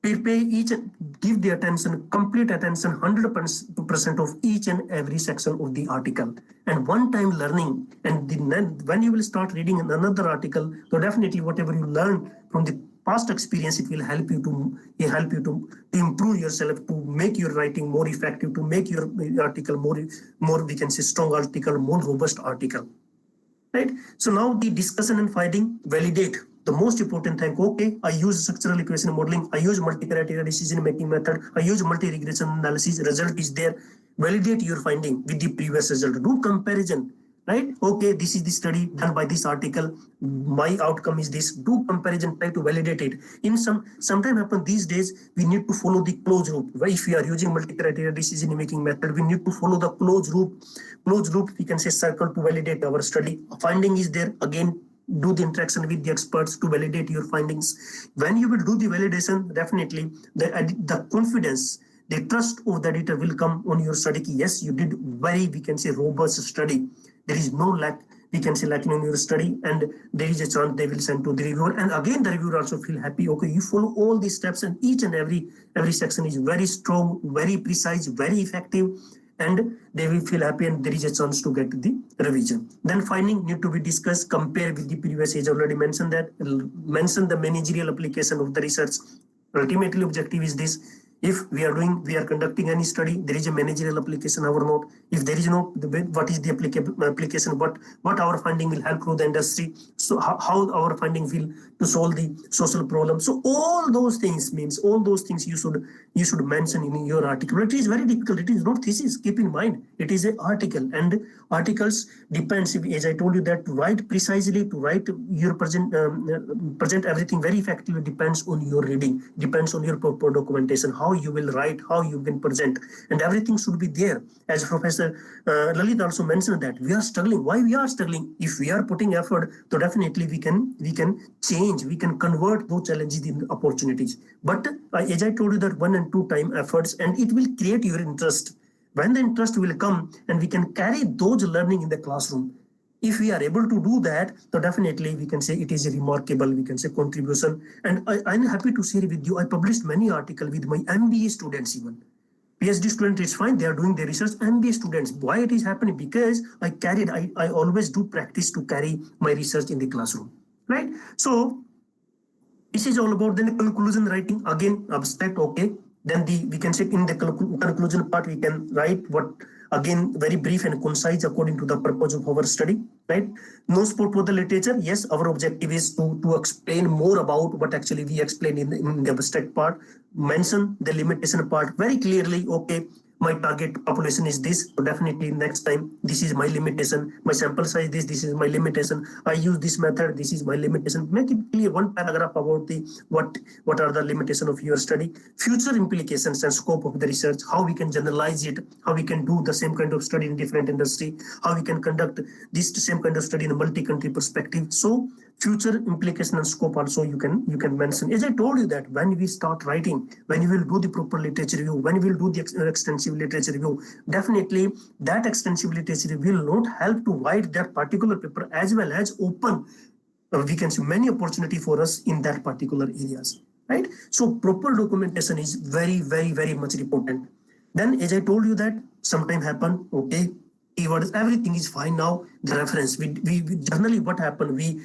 prepare each, give the attention, complete attention, 100% of each and every section of the article. And one time learning, and then when you will start reading another article, so definitely whatever you learn from the past experience, it will help you to improve yourself, to make your writing more effective, to make your article more we can say strong article, more robust article, right? So now the discussion and finding, validate. The most important thing, okay, I use structural equation modeling, I use multi-criteria decision-making method, I use multi-regression analysis, result is there. Validate your finding with the previous result. Do comparison, right? Okay, this is the study done by this article, my outcome is this. Do comparison, try to validate it. In sometime happen these days, we need to follow the closed loop. If we are using multi-criteria decision-making method, we need to follow the closed loop. Closed loop, we can say circle to validate our study. Finding is there, again, do the interaction with the experts to validate your findings. When you will do the validation, definitely the confidence, the trust of the editor will come on your study. Yes, you did very, we can say, robust study. There is no lack, we can say, lacking in your study, and there is a chance they will send to the reviewer. And again, the reviewer also feel happy. Okay, you follow all these steps, and each and every section is very strong, very precise, very effective, and they will feel happy, and there is a chance to get the revision. Then finding need to be discussed, compare with the previous age. Already mentioned that, mention the managerial application of the research. Ultimately, objective is this. If we are conducting any study, there is a managerial application or not. If there is no, what is the application, what our finding will help to the industry, so how our finding will to solve the social problem. So all those things you should mention in your article. It is very difficult. It is not thesis. Keep in mind, it is an article, and articles depends, as I told you, that to write precisely, to write your present everything very effectively depends on your reading, depends on your proper documentation, how you will write, how you can present, and everything should be there. As Professor Lalit also mentioned that we are struggling. Why we are struggling? If we are putting effort, so definitely we can change, we can convert those challenges in opportunities. But as I told you, that 1 and 2 time efforts, and it will create your interest. When the interest will come, and we can carry those learning in the classroom. If we are able to do that, so definitely we can say it is a remarkable, we can say, contribution. And I'm happy to share with you, I published many articles with my MBA students even. PhD students, it's fine, they are doing their research. MBA students, why it is happening? Because I always do practice to carry my research in the classroom, right? So this is all about the conclusion writing. Again, abstract, okay. Then we can say in the conclusion part, we can write what, again, very brief and concise according to the purpose of our study, right? No support for the literature. Yes, our objective is to explain more about what actually we explained in the abstract part. Mention the limitation part very clearly. Okay, my target population is this, so definitely next time this is my limitation, my sample size this is my limitation, I use this method, this is my limitation. Make it clear, one paragraph about the what are the limitation of your study, future implications and scope of the research, how we can generalize it, how we can do the same kind of study in different industry, how we can conduct this same kind of study in a multi-country perspective. So future implication and scope also you can mention. As I told you that when we start writing, when you will do the proper literature review, when you will do the extensive literature review, definitely that extensive literature review will not help to write that particular paper as well as open we can see many opportunity for us in that particular areas, right? So proper documentation is very, very, very much important. Then as I told you that sometime happen, okay, keywords, everything is fine now. The reference, we generally what happen, we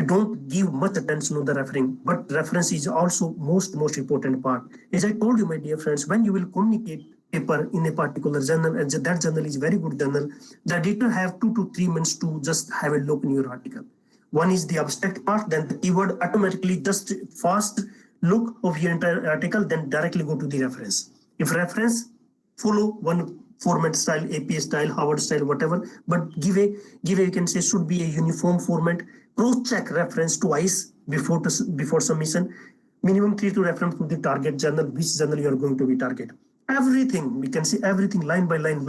don't give much attention to the referring, but reference is also most important part. As I told you, my dear friends, when you will communicate paper in a particular journal, and that journal is very good journal, the editor have 2 to 3 minutes to just have a look in your article. One is the abstract part, then the keyword, automatically just fast look of your entire article, then directly go to the reference. If reference, follow one format style, APA style, Harvard style, whatever, but give a you can say should be a uniform format. Cross-check reference twice before submission. Minimum 3 to reference to the target journal, which journal you are going to be target. Everything, we can see everything line by line,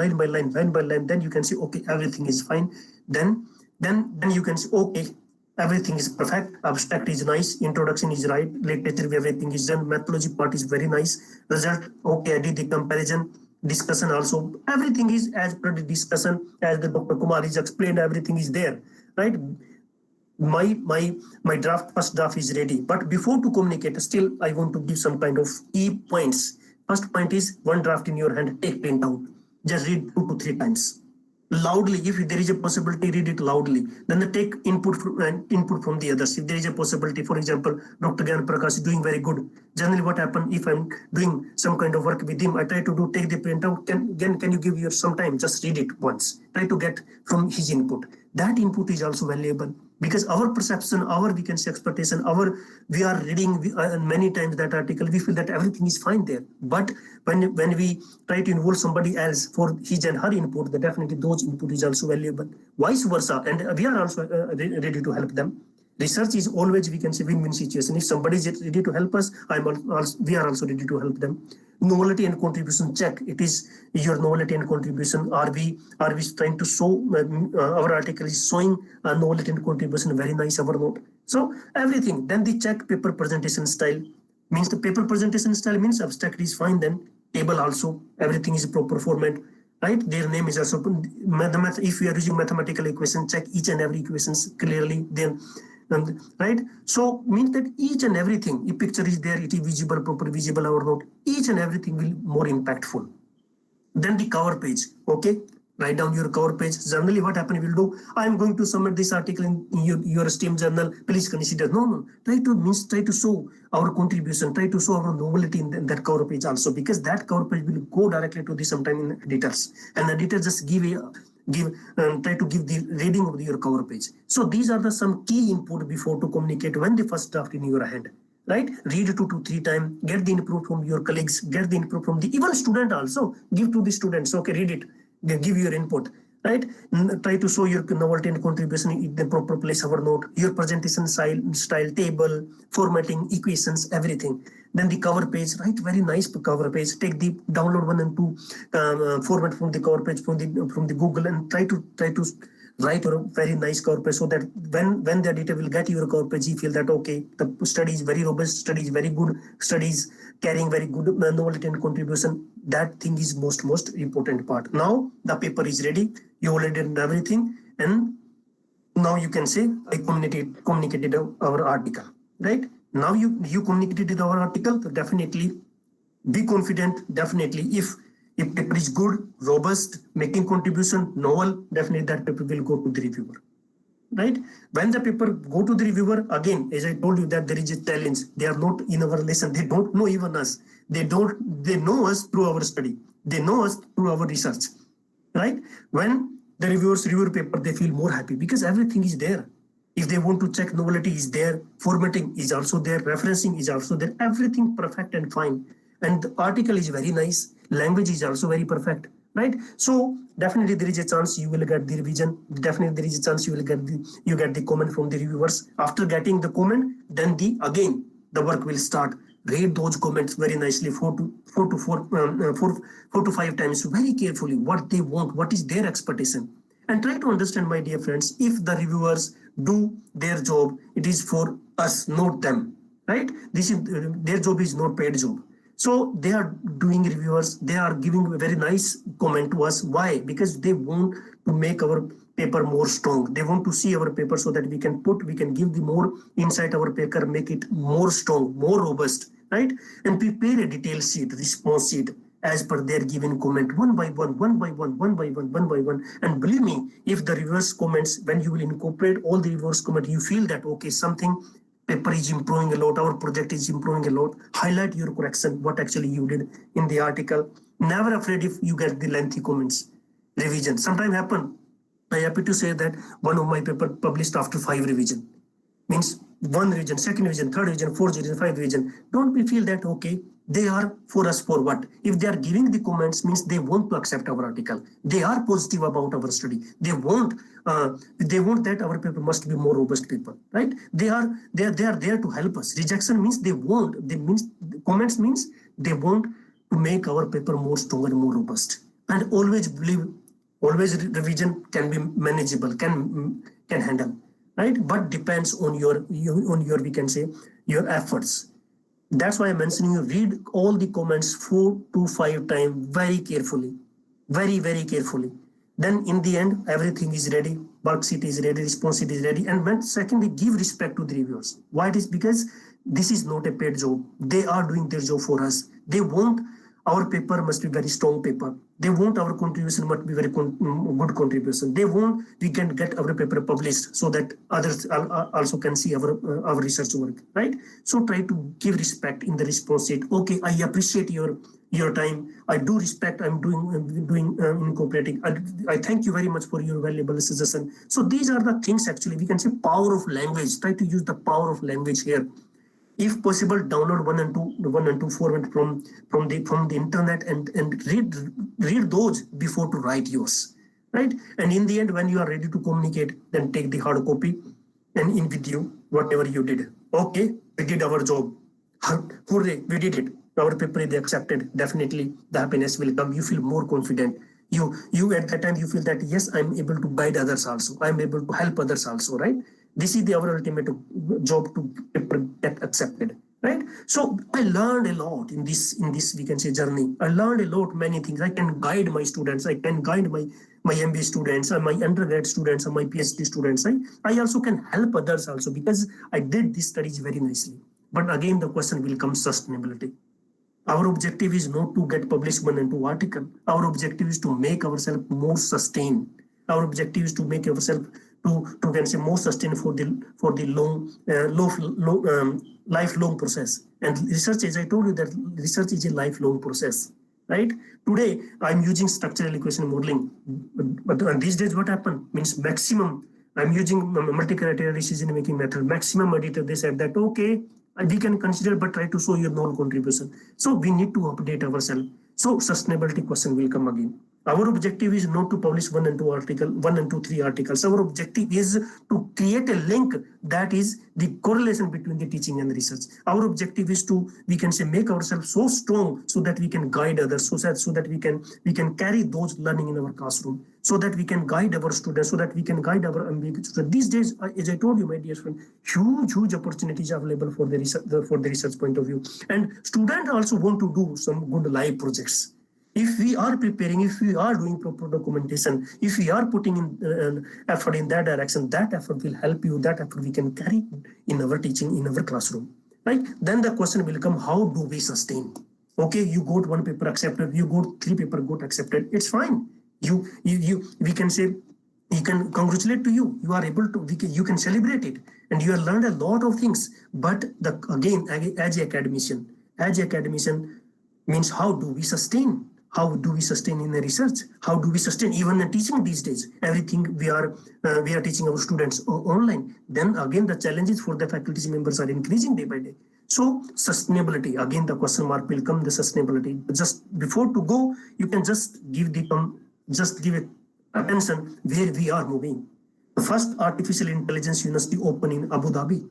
then you can see, okay, everything is fine. Then you can see, okay, everything is perfect, abstract is nice, introduction is right, literature, everything is done, methodology part is very nice, result, okay, I did the comparison, discussion also, everything is as per the discussion, as the Dr. Kumar is explained, everything is there, right? My first draft is ready, but before to communicate, still I want to give some kind of key points. First point is one draft in your hand, take print out, just read 2 to 3 times. Loudly, if there is a possibility, read it loudly. Then take input from the others. If there is a possibility, for example, Dr. Gyan Prakash is doing very good. Generally, what happens if I'm doing some kind of work with him, I try to take the printout. Can you give your some time? Just read it once. Try to get from his input. That input is also valuable because our perception, our we can say expectation, we are reading many times that article, we feel that everything is fine there. But when we try to involve somebody else for his and her input, then definitely those input is also valuable. Vice versa, and we are also ready to help them. Research is always, we can say, win-win situation. If somebody is ready to help us, we are also ready to help them. Novelty and contribution check. It is your novelty and contribution. Are we trying to show our article is showing novelty and contribution very nice or not? So everything. Then the check paper presentation style. Means the paper presentation style means abstract is fine. Then table also, everything is proper format. Right, their name is also if we are using mathematical equation, check each and every equations clearly. Then right, so means that each and everything, if picture is there, it is visible, proper visible or not, each and everything will more impactful. Then the cover page, okay, write down your cover page. Generally what happen, will do, I am going to submit this article in your STEM journal, please consider. No, try to show our contribution, try to show our novelty in that cover page also, because that cover page will go directly to the sometime in editors, and editors just try to give the reading of your cover page. So these are the some key input before to communicate when the first draft in your hand. Right, read 2 to 3 times, get the input from your colleagues, get the input from the even student also, give to the students, okay, read it, give your input, right? Try to show your novelty and contribution in the proper place or not, your presentation style, table, formatting, equations, everything. Then the cover page, right? Very nice cover page. Take the download 1 and 2 format from the cover page from the Google, and try to write a very nice cover page, so that when the editor will get your cover page, he feel that okay, the study is very robust, study is very good, study is carrying very good novelty and contribution. That thing is most important part. Now the paper is ready, you already did everything, and now you can say I communicated our article, right? Now you communicated our article, so definitely be confident. Definitely if paper is good, robust, making contribution, novel, definitely that paper will go to the reviewer, right? When the paper go to the reviewer, again, as I told you that there is a challenge. They are not in our lesson. They don't know even us. They know us through our study. They know us through our research, right? When the reviewers review paper, they feel more happy because everything is there. If they want to check, novelty is there, formatting is also there, referencing is also there, everything perfect and fine. and the article is very nice, language is also very perfect, right? So definitely there is a chance you will get the revision. Definitely there is a chance you will get the comment from the reviewers. After getting the comment, then the work will start. Read those comments very nicely, four to five times, very carefully, what they want, what is their expectation, and try to understand, my dear friends, if the reviewers do their job, it is for us, not them, right? This is their job is not paid job. So they are doing reviewers, they are giving a very nice comment to us. Why? Because they want to make our paper more strong. They want to see our paper so that we can give the more insight our paper, make it more strong, more robust, right? And prepare a detailed sheet, response sheet, as per their given comment, one by one. And believe me, if the reverse comments, when you will incorporate all the reverse comment, you feel that, okay, something, paper is improving a lot, our project is improving a lot, highlight your correction, what actually you did in the article. Never afraid if you get the lengthy comments. Revision sometimes happen. I'm happy to say that one of my paper published after 5 revision. Means 1 revision, 2nd revision, 3rd revision, 4th revision, 5th revision. Don't we feel that, okay, they are for us for what? If they are giving the comments, means they want to accept our article. They are positive about our study. They want that our paper must be more robust paper, right? They are there to help us. Rejection means comments means they want to make our paper more stronger and more robust. And always believe, revision can be manageable, can handle, right? But depends on your we can say your efforts. That's why I'm mentioning you read all the comments 4 to 5 times very carefully, very carefully. Then in the end, everything is ready. Worksheet is ready, response sheet is ready. And when secondly, give respect to the reviewers. Why it is? Because this is not a paid job. They are doing their job for us. They want our paper must be very strong paper. They want our contribution must be very good contribution. They want we can get our paper published so that others also can see our research work, right? So try to give respect in the response sheet. Okay, I appreciate your time. I do respect. I'm doing incorporating. I thank you very much for your valuable suggestion. So these are the things actually we can say power of language. Try to use the power of language here. If possible, download 1 and 2 format from the internet and read those before to write yours, right? And in the end, when you are ready to communicate, then take the hard copy and in with you whatever you did. Okay, we did our job. Hooray, we did it. Our paper is accepted. Definitely, the happiness will come. You feel more confident. You at that time you feel that yes, I'm able to guide others also. I'm able to help others also, right? This is our ultimate job to get accepted, right? So I learned a lot in this we can say journey. I learned a lot, many things. I can guide my students. I can guide my MBA students and my undergrad students and my PhD students. I also can help others also because I did these studies very nicely. But again, the question will come sustainability. Our objective is not to get published 1 and 2 article. Our objective is to make ourselves more sustained. Our objective is to make ourselves to can say more sustained for the lifelong process. And research, as I told you, that research is a lifelong process, right? Today, I'm using structural equation modeling, but these days what happened means maximum. I'm using multi-criteria decision-making method. Maximum editor, they said that, okay, we can consider, but try to show your non-contribution. So we need to update ourselves. So sustainability question will come again. Our objective is not to publish 1 and 2, 3 articles. Our objective is to create a link that is the correlation between the teaching and research. Our objective is to, we can say, make ourselves so strong so that we can guide others, so that we can carry those learning in our classroom, so that we can guide our students, so that we can guide our MBA students. These days, as I told you, my dear friend, huge opportunities available for the research point of view. And students also want to do some good live projects. If we are preparing, if we are doing proper documentation, if we are putting in effort in that direction, that effort will help you. That effort we can carry in our teaching, in our classroom, right? Then the question will come: how do we sustain? Okay, you got 1 paper accepted, you got 3 paper got accepted. It's fine. We can say, we can congratulate to you. You are able to. You can celebrate it, and you have learned a lot of things. But again, as an academician, means how do we sustain? How do we sustain in the research? How do we sustain even in teaching these days? Everything we are teaching our students online. Then again, the challenges for the faculty members are increasing day by day. So sustainability, again, the question mark will come, the sustainability. Just before to go, you can just give it attention where we are moving. The first artificial intelligence university open in Abu Dhabi.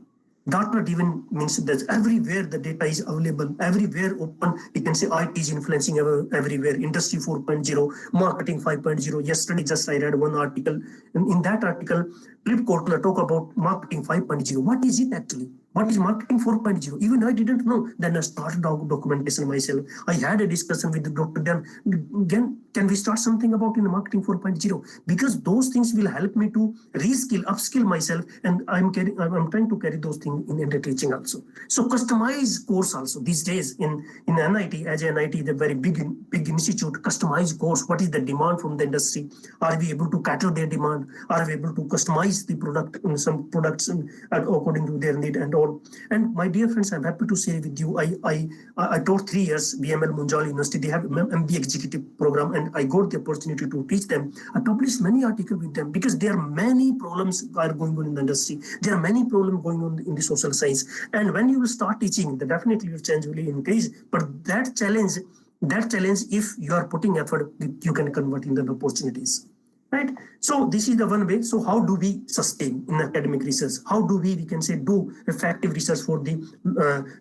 Data driven means that everywhere the data is available, everywhere open. You can say IT is influencing everywhere. Industry 4.0, marketing 5.0. Yesterday, just I read one article, and in that article, Flip Kortler talk about marketing 5.0. What is it actually? What is marketing 4.0? Even I didn't know. Then I started documentation myself. I had a discussion with the doctor. Then can we start something about in the marketing 4.0? Because those things will help me to reskill, upskill myself, and I'm trying to carry those things in the teaching also. So customized course also these days in NIT, as NIT, the very big institute, customized course. What is the demand from the industry? Are we able to cater their demand? Are we able to customize the product, some products according to their need and all? And my dear friends, I'm happy to share with you, I taught 3 years BML Munjal University. They have MBA executive program, and I got the opportunity to teach them. I published many articles with them because there are many problems are going on in the industry. There are many problems going on in the social science. And when you will start teaching, the definitely your change will increase. But that challenge, if you are putting effort, you can convert into the opportunities. Right. So this is the one way. So how do we sustain in academic research? How do we can say do effective research for the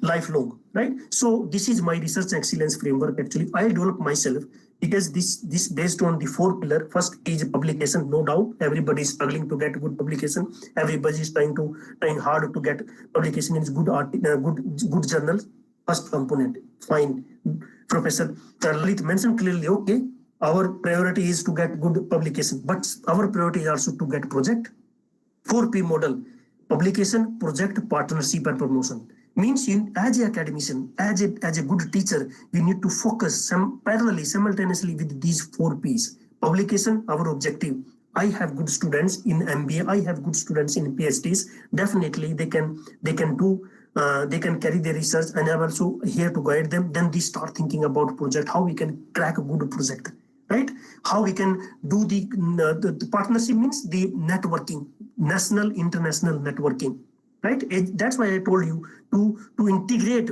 lifelong? Right. So this is my research excellence framework. Actually, I developed myself because this based on the 4 pillars. First is publication. No doubt, everybody is struggling to get good publication. Everybody is trying hard to get publication in good journals. First component, fine. Professor Lalit mentioned clearly. Okay. Our priority is to get good publication, but our priority is also to get project. 4P model: publication, project, partnership, and promotion. Means as an academician, as a good teacher, we need to focus parallelly, simultaneously with these 4 Ps. Publication, our objective. I have good students in MBA. I have good students in PhDs. Definitely, they can carry their research, and I'm also here to guide them. Then they start thinking about project, how we can crack a good project. Right? How we can do the partnership means the networking, national, international networking. Right? That's why I told you to integrate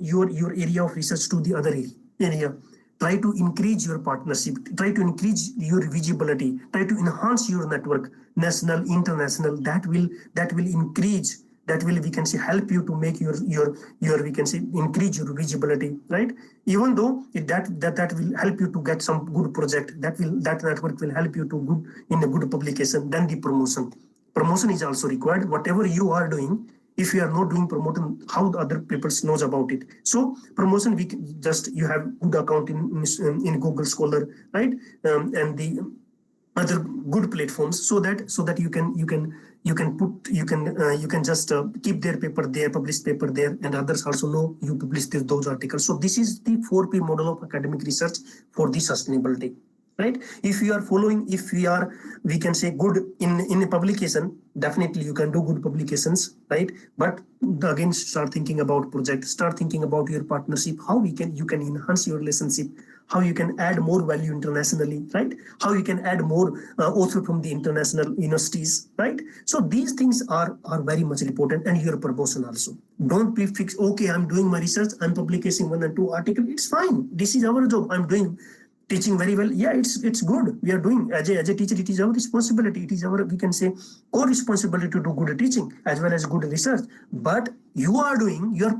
your area of research to the other area. Try to increase your partnership. Try to increase your visibility. Try to enhance your network, national, international. That will increase. That will, we can say, help you to make your we can say, increase your visibility, right? Even though that will help you to get some good project, that network will help you to in a good publication. Then the promotion is also required. Whatever you are doing, if you are not doing promotion, how the other people knows about it? So promotion, you have good account in Google Scholar, right? And the other good platforms, so that you can just keep their paper there, publish paper there, and others also know you published those articles. So this is the 4P model of academic research for the sustainability. Right? If we are following, we can say good in a publication, definitely you can do good publications, right? But again, start thinking about project, start thinking about your partnership, how you can enhance your relationship, how you can add more value internationally, right? How you can add more also from the international universities, right? So these things are very much important, and your promotion also. Don't be fixed, okay, I'm doing my research, I'm publishing 1 or 2 articles, it's fine. This is our job, I'm doing teaching very well. Yeah, it's good. We are doing as a teacher, it is our responsibility. It is our, we can say, core responsibility to do good teaching as well as good research. But you are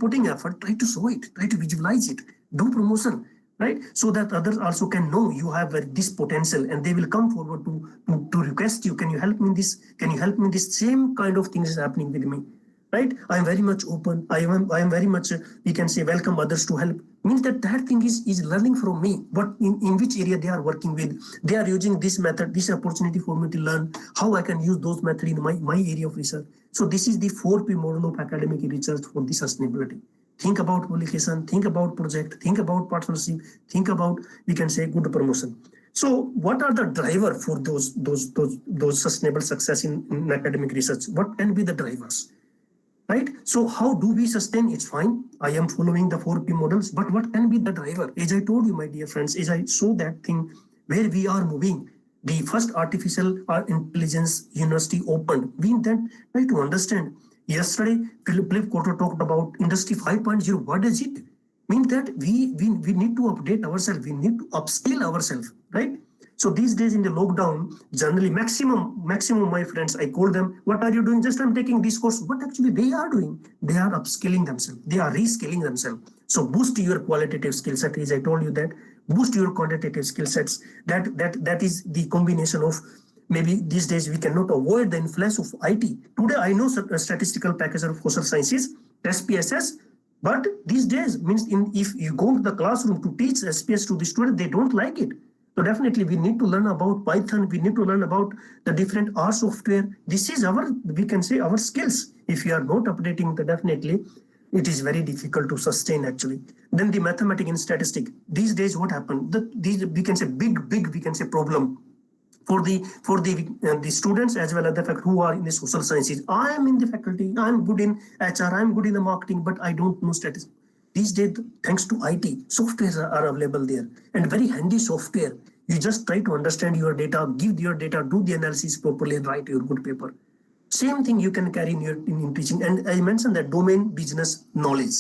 putting effort, try to show it, try to visualize it, do promotion, right? So that others also can know you have this potential, and they will come forward to request you, can you help me in this? Can you help me in this? Same kind of things is happening with me. Right? I am very much open. I am very much, we can say, welcome others to help. Means that thing is learning from me. What in which area they are working with. They are using this method, this opportunity for me to learn how I can use those methods in my area of research. So this is the 4P model of academic research for the sustainability. Think about publication, think about project, think about partnership, think about, we can say, good promotion. So what are the drivers for those sustainable success in academic research? What can be the drivers? Right? So how do we sustain? It's fine. I am following the 4P models, but what can be the driver? As I told you, my dear friends, as I saw that thing where we are moving, the first artificial intelligence university opened. We then try to understand Yesterday, Philip Koto talked about Industry 5.0. What does it mean? That we need to update ourselves. We need to upskill ourselves, right? So these days in the lockdown, generally maximum my friends, I call them, what are you doing? Just I'm taking this course. What actually they are doing? They are upskilling themselves. They are reskilling themselves. So boost your qualitative skill set, as I told you that. Boost your quantitative skill sets. That is the combination of, maybe these days we cannot avoid the influence of IT. Today I know a statistical package of social sciences, SPSS, but these days means if you go to the classroom to teach SPS to the student, they don't like it. So definitely we need to learn about Python. We need to learn about the different R software. This is our, we can say, our skills. If you are not updating, then definitely it is very difficult to sustain actually. Then the mathematics and statistics. These days what happened? These we can say big we can say problem for the students as well as the fact who are in the social sciences. I am in the faculty. I am good in HR. I am good in the marketing, but I don't know statistics. These days, thanks to IT, softwares are available there, and very handy software. You just try to understand your data, give your data, do the analysis properly, and write your good paper. Same thing you can carry in teaching. And I mentioned that domain business knowledge.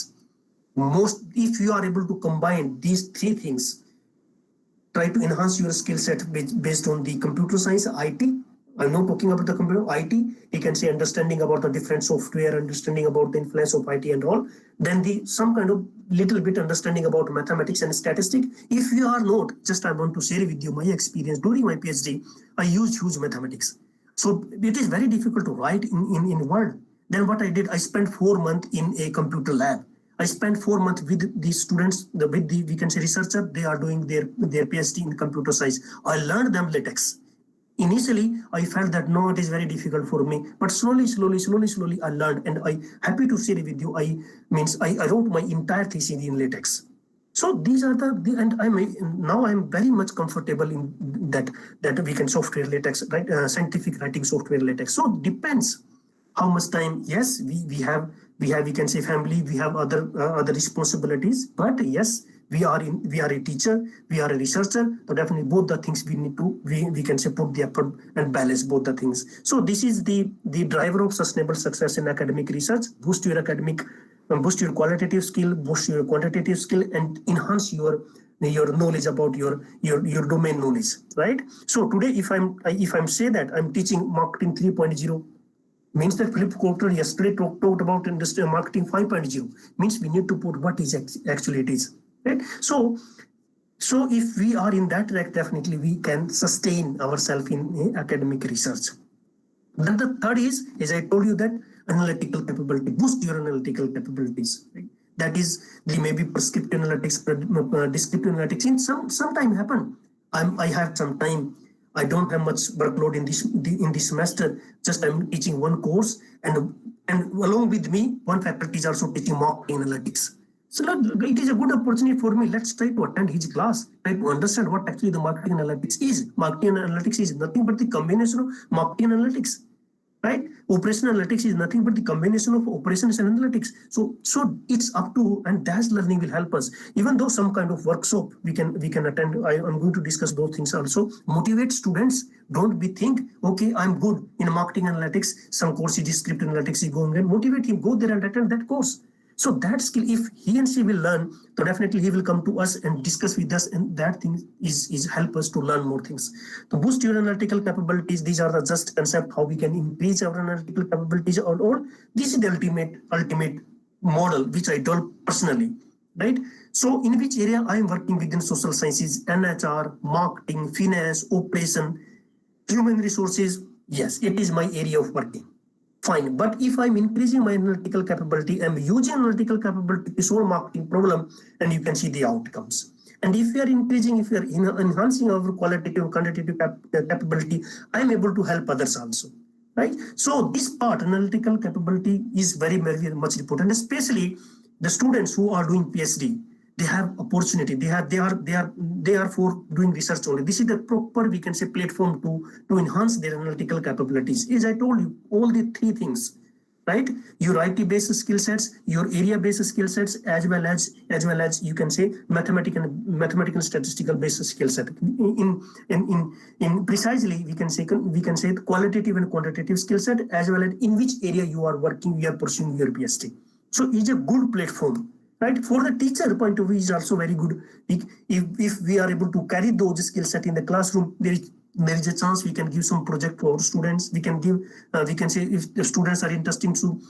If you are able to combine these three things, try to enhance your skill set based on the computer science, IT. I'm not talking about the computer, IT. You can say understanding about the different software, understanding about the influence of IT and all. Then some kind of little bit understanding about mathematics and statistics. If you are not, just I want to share with you my experience during my PhD. I used huge mathematics. So it is very difficult to write in Word. Then what I did, I spent 4 months in a computer lab. I spent 4 months with the students, with the, we can say, researcher. They are doing their PhD in computer science. I learned them LaTeX. Initially, I felt that no, it is very difficult for me. But slowly, I learned, and I happy to share with you. I wrote my entire thesis in LaTeX. So these are and I'm very much comfortable in that we can software LaTeX, right? Scientific writing software LaTeX. So depends how much time. Yes, we can say family, we have other responsibilities, but yes, we are a teacher, we are a researcher. So definitely both the things we need to we can say put the effort and balance both the things. So this is the driver of sustainable success in academic research. Boost your qualitative skill, boost your quantitative skill, and enhance your knowledge about your domain knowledge, right? So today, if I'm say that I'm teaching marketing 3.0, means that Philip Koto yesterday talked about industry marketing 5.0, means we need to put what is actually it is, right? So if we are in that track, definitely we can sustain ourselves in academic research. Then the third is, as I told you, that analytical capability, boost your analytical capabilities, right? That is the maybe prescriptive analytics, descriptive analytics. In some time happen. I have some time. I don't have much workload in this semester. Just I'm teaching one course, and along with me, one faculty is also teaching marketing analytics. So it is a good opportunity for me. Let's try to attend his class, try to understand what actually the marketing analytics is. Marketing analytics is nothing but the combination of marketing analytics, right? Operational analytics is nothing but the combination of operations and analytics. So it's up to, and that learning will help us. Even though some kind of workshop we can attend, I'm going to discuss those things also. Motivate students. Don't be think, okay, I'm good in marketing analytics. Some course is descriptive analytics is going, and motivate him, go there and attend that course. So that skill, if he and she will learn, so definitely he will come to us and discuss with us, and that thing is help us to learn more things. To boost your analytical capabilities, these are the just concept how we can increase our analytical capabilities or this is the ultimate model which I developed personally, right? So in which area I am working within social sciences, NHR, marketing, finance, operation, human resources. Yes, it is my area of working. Fine, but if I'm increasing my analytical capability, I'm using analytical capability to solve marketing problem, and you can see the outcomes. And if we are enhancing our qualitative, quantitative capability, I'm able to help others also, right? So this part, analytical capability, is very, very much important, especially the students who are doing PhD. They have opportunity. They are for doing research only. This is the proper, we can say, platform to enhance their analytical capabilities. As I told you, all the three things, right? Your IT-based skill sets, your area-based skill sets, as well as you can say mathematical and statistical based skill set. In precisely we can say qualitative and quantitative skill set, as well as in which area you are working, you are pursuing your PhD. So it's a good platform, right? For the teacher point of view is also very good. If we are able to carry those skill set in the classroom, there is a chance we can give some project to our students. We can give, we can say if the students are interested to.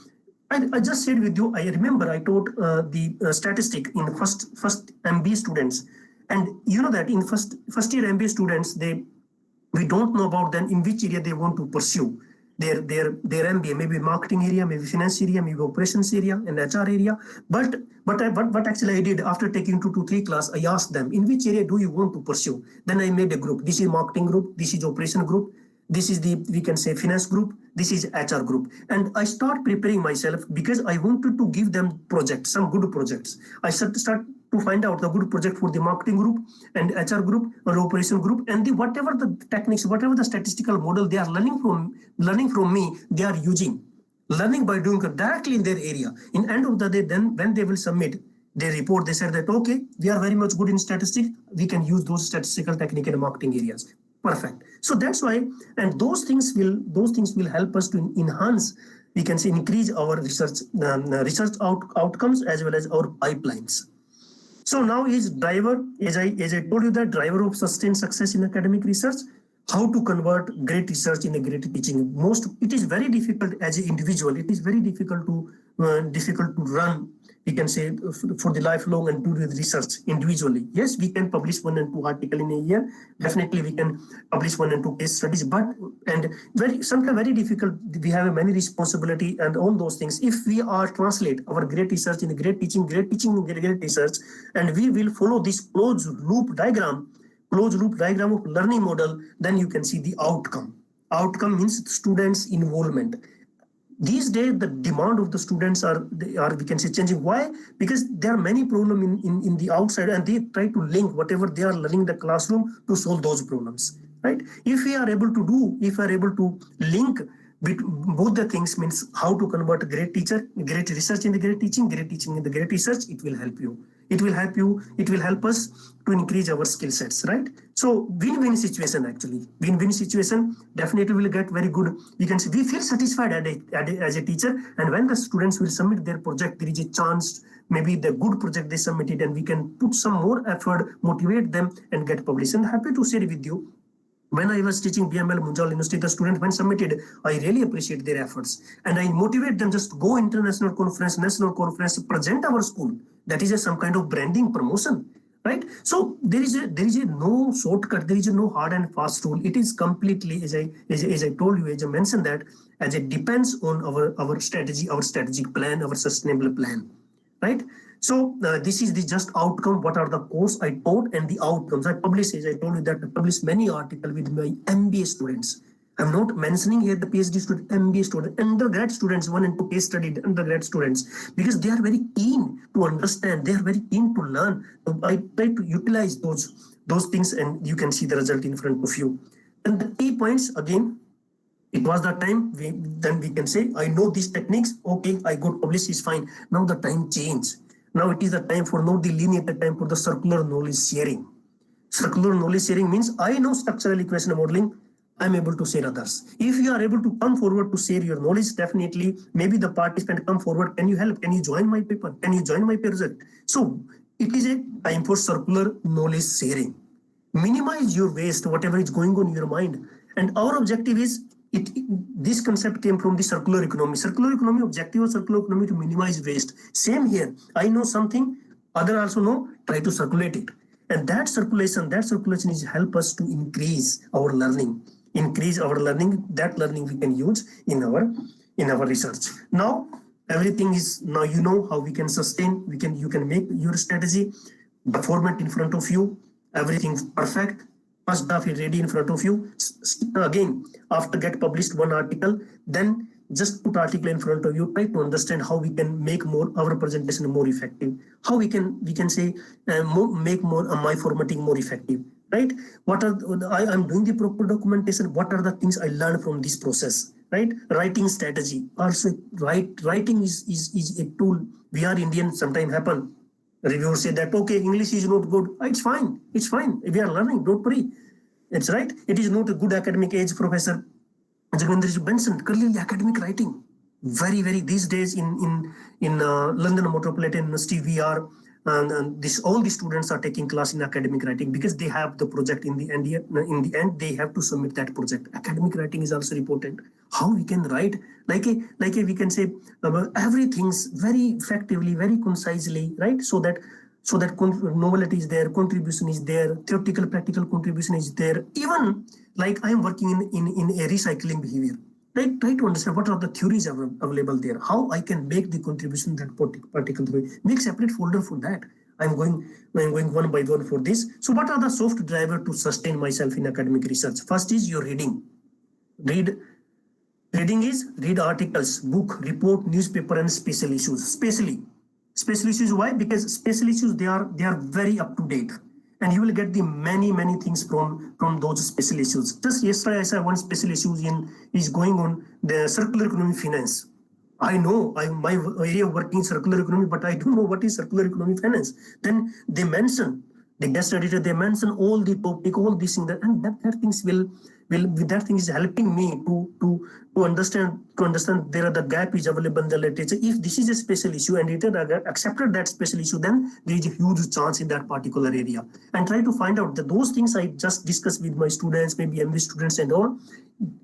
I just said with you, I remember I taught the statistic in first MBA students, and you know that in first year MBA students, we don't know about them in which area they want to pursue their MBA, maybe marketing area, maybe finance area, maybe operations area, and HR area. But what actually I did after taking 2 to 3 class, I asked them in which area do you want to pursue. Then I made a group. This is marketing group. This is operation group. This is the, we can say, finance group. This is HR group. And I start preparing myself because I wanted to give them projects, some good projects. I start to find out the good project for the marketing group and HR group or operation group, and whatever the techniques, whatever the statistical model they are learning from me, they are using, learning by doing it directly in their area. In end of the day, then when they will submit their report, they said that, okay, we are very much good in statistics. We can use those statistical technique in marketing areas. Perfect. So that's why, and those things will help us to enhance, we can say, increase our research outcomes as well as our pipelines. So now is driver, as I told you, that driver of sustained success in academic research, how to convert great research in a great teaching. It is very difficult as an individual. It is very difficult to run, we can say, for the lifelong and do the research individually. Yes, we can publish 1 and 2 articles in a year. Definitely we can publish 1 and 2 case studies, but sometimes very difficult. We have many responsibility and all those things. If we are translate our great research in great teaching, great research, and we will follow this closed loop diagram of learning model, then you can see the outcome. Outcome means students' involvement. These days, the demand of the students are we can say changing. Why? Because there are many problems in the outside, and they try to link whatever they are learning in the classroom to solve those problems, right? If we are able to link both the things, means how to convert a great teacher, great research in the great teaching in the great research, it will help you. It will help us to increase our skill sets, right? So win-win situation, actually. Win-win situation definitely will get very good. You can see we feel satisfied as a teacher, and when the students will submit their project, there is a chance maybe the good project they submitted, and we can put some more effort, motivate them, and get published. And happy to share with you, when I was teaching BML Munjal University, the students when submitted, I really appreciate their efforts. And I motivate them just go international conference, national conference, present our school. That is some kind of branding promotion, right? So there is a no shortcut, there is a no hard and fast rule. It is completely, as I told you, as I mentioned that, as it depends on our strategy, our strategic plan, our sustainable plan, right? So this is the just outcome. What are the course I taught and the outcomes I published? As I told you that I published many articles with my MBA students. I'm not mentioning here the PhD student, MBA student, undergrad students, 1 and 2 case studied undergrad students, because they are very keen to understand. They are very keen to learn. So I try to utilize those things, and you can see the result in front of you. And the key points again. It was the time then we can say, I know these techniques. Okay, I got published is fine. Now the time changed. Now it is the time for not the linear time for the circular knowledge sharing. Circular knowledge sharing means I know structural equation modeling. I'm able to share others. If you are able to come forward to share your knowledge, definitely maybe the participant come forward. Can you help? Can you join my paper? Can you join my project? So it is a time for circular knowledge sharing. Minimize your waste, whatever is going on in your mind. And our objective is, this concept came from the circular economy. Circular economy objective of circular economy to minimize waste. Same here. I know something, other also know, try to circulate it. And that circulation is help us to increase our learning. That learning we can use in our research. Now everything is, now you know how we can sustain, you can make your strategy, the format in front of you, everything's perfect. First draft is ready in front of you. Again, after get published 1 article, then just put article in front of you. Try to understand how we can make our presentation more effective. How we can say make my formatting more effective. Right? I'm doing the proper documentation. What are the things I learned from this process? right? Writing strategy. Also, writing is a tool. We are Indian, sometimes happen. Reviewers say that, okay, English is not good. It's fine. It's fine. We are learning. Don't worry. It's right. It is not a good academic age, Professor Jagvendra mentioned. Clearly, academic writing. Very these days in London Metropolitan University, we are and all the students are taking class in academic writing because they have the project in the end they have to submit that project. Academic writing is also important. How we can write like a we can say everything's very effectively, very concisely, right? So that novelty is there, contribution is there, theoretical practical contribution is there. Even like I am working in a recycling behavior. Try to understand what are the theories available there, how I can make the contribution that particular way. Make separate folder for that. I'm going one by one for this. So what are the soft driver to sustain myself in academic research? First is your reading. Reading is read articles, book, report, newspaper, and special issues. Special issues, why? Because special issues they are very up to date. And you will get the many things from those special issues. Just yesterday I saw one special issue is going on the circular economy finance. I know my area of working circular economy, but I don't know what is circular economy finance. Then they mention the guest editor. They mention all the topic, all this thing, and that things will that thing is helping me to understand there are the gap is available in the literature. If this is a special issue and editor accepted that special issue, then there is a huge chance in that particular area. And try to find out that those things I just discussed with my students, maybe MD students and all.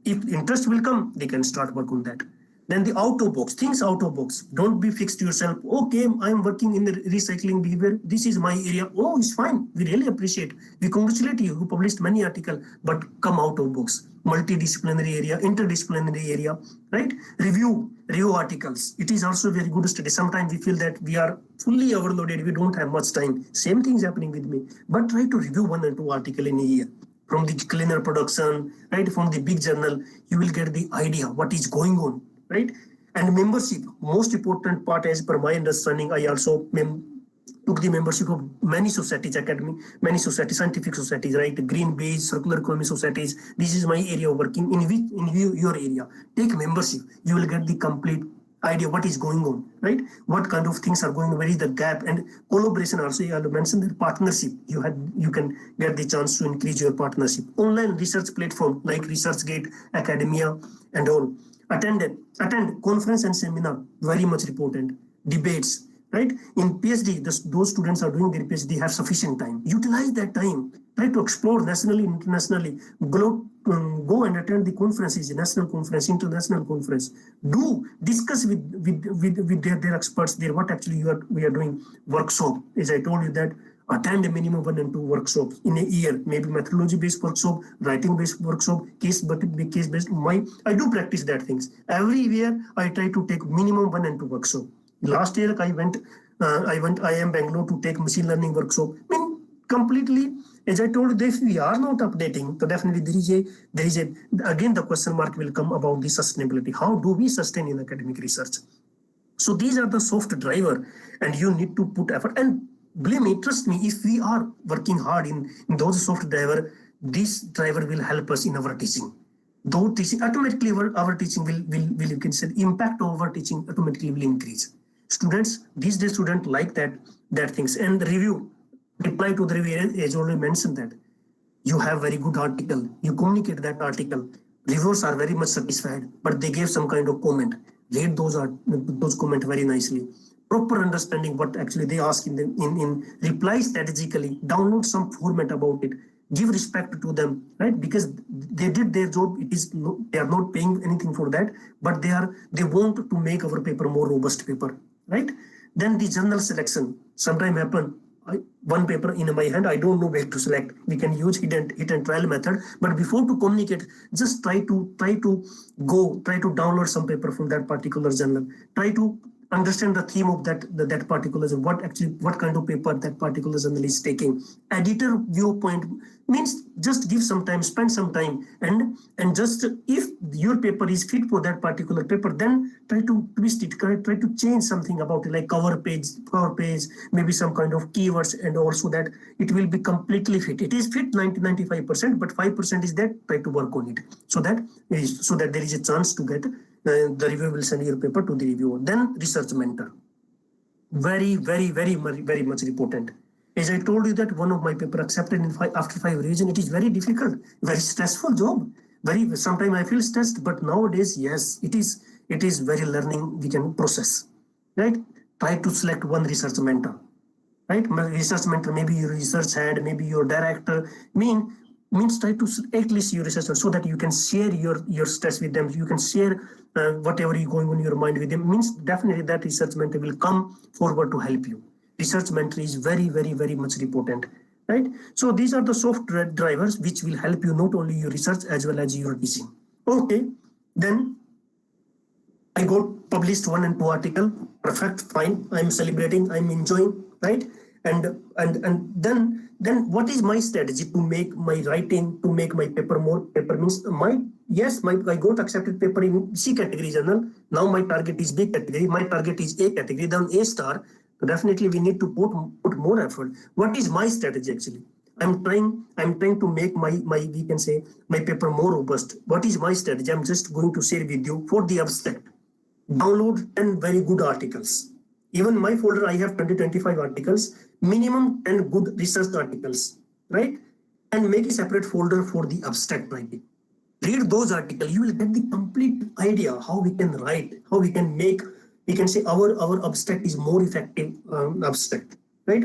If interest will come, they can start work on that. Then the out of box, things out of box. Don't be fixed to yourself. Okay, I'm working in the recycling behavior. This is my area. Oh, it's fine. We really appreciate. We congratulate you who published many articles, but come out of box. Multidisciplinary area, interdisciplinary area, right? Review articles. It is also a very good study. Sometimes we feel that we are fully overloaded. We don't have much time. Same thing is happening with me. But try to review 1 or 2 articles in a year. From the cleaner production, right? From the big journal, you will get the idea what is going on. Right? And membership, most important part as per my understanding, I also took the membership of many societies, many societies, scientific societies, right? Green Base, circular economy societies. This is my area of working. In your area, take membership. You will get the complete idea what is going on, right? What kind of things are going on, where is the gap, and collaboration also. I mentioned that partnership. You can get the chance to increase your partnership. Online research platform like ResearchGate, academia, and all. Attend conference and seminar, very much important. Debates, right? In PhD, those students are doing their PhD, have sufficient time. Utilize that time. Try to explore nationally, internationally. Go and attend the conferences, national conference, international conference. Do discuss with their experts there what actually we are doing. Workshop, as I told you that. Attend a minimum 1 and 2 workshops in a year, maybe methodology-based workshop, writing-based workshop, case-based. I do practice that things. Every year, I try to take minimum 1 and 2 workshop. Last year, I am Bangalore to take machine learning workshop. I mean, completely, as I told you, if we are not updating, so definitely there is a again the question mark will come about the sustainability. How do we sustain in academic research? So these are the soft driver, and you need to put effort. And believe me, trust me, if we are working hard in those soft driver, this driver will help us in our teaching. Though teaching automatically our teaching will you can say impact of our teaching automatically will increase. Students, these days students like that things. And review, reply to the review, as already mentioned that you have very good article, you communicate that article. Reviewers are very much satisfied, but they gave some kind of comment. Read those comment very nicely. Proper understanding what actually they ask in reply strategically. Download some format about it. Give respect to them, right? Because they did their job. They are not paying anything for that, but they want to make our paper more robust paper, right? Then the journal selection. Sometimes happen. One paper in my hand, I don't know where to select. We can use hit and trial method, but before to communicate, just try to download some paper from that particular journal. Try to understand the theme of that particular, what kind of paper that particular journal is taking. Editor viewpoint means just give some time, spend some time, and just if your paper is fit for that particular paper, then try to twist it, try to change something about it, like cover page, maybe some kind of keywords, and also that it will be completely fit. It is fit 90-95%, but 5% is that try to work on it, so that there is a chance to get the reviewer will send your paper to the reviewer. Then research mentor, very much important. As I told you that one of my paper accepted after 5 revision, it is very difficult, very stressful job. Sometimes I feel stressed, but nowadays, yes, it is very learning we can process, right? Try to select one research mentor, right? Research mentor, maybe your research head, maybe your director, means try to at least your researcher, so that you can share your stress with them. You can share whatever is going on in your mind with them. Means definitely that research mentor will come forward to help you. Research mentor is very much important, right? So these are the soft drivers which will help you not only your research as well as your teaching. Okay, then I got published 1 and 2 article. Perfect, fine. I'm celebrating. I'm enjoying, right? And then what is my strategy to make my writing, to make my paper more paper means I got accepted paper in C category journal. Now my target is B category. My target is A category, then A star. So definitely we need to put more effort. What is my strategy actually? I'm trying to make my we can say my paper more robust. What is my strategy? I'm just going to share with you. For the abstract, download 10 very good articles. Even my folder, I have 20-25 articles, minimum 10 good research articles, right? And make a separate folder for the abstract writing. Read those articles, you will get the complete idea how we can write, how we can make, we can say our abstract is more effective abstract, right?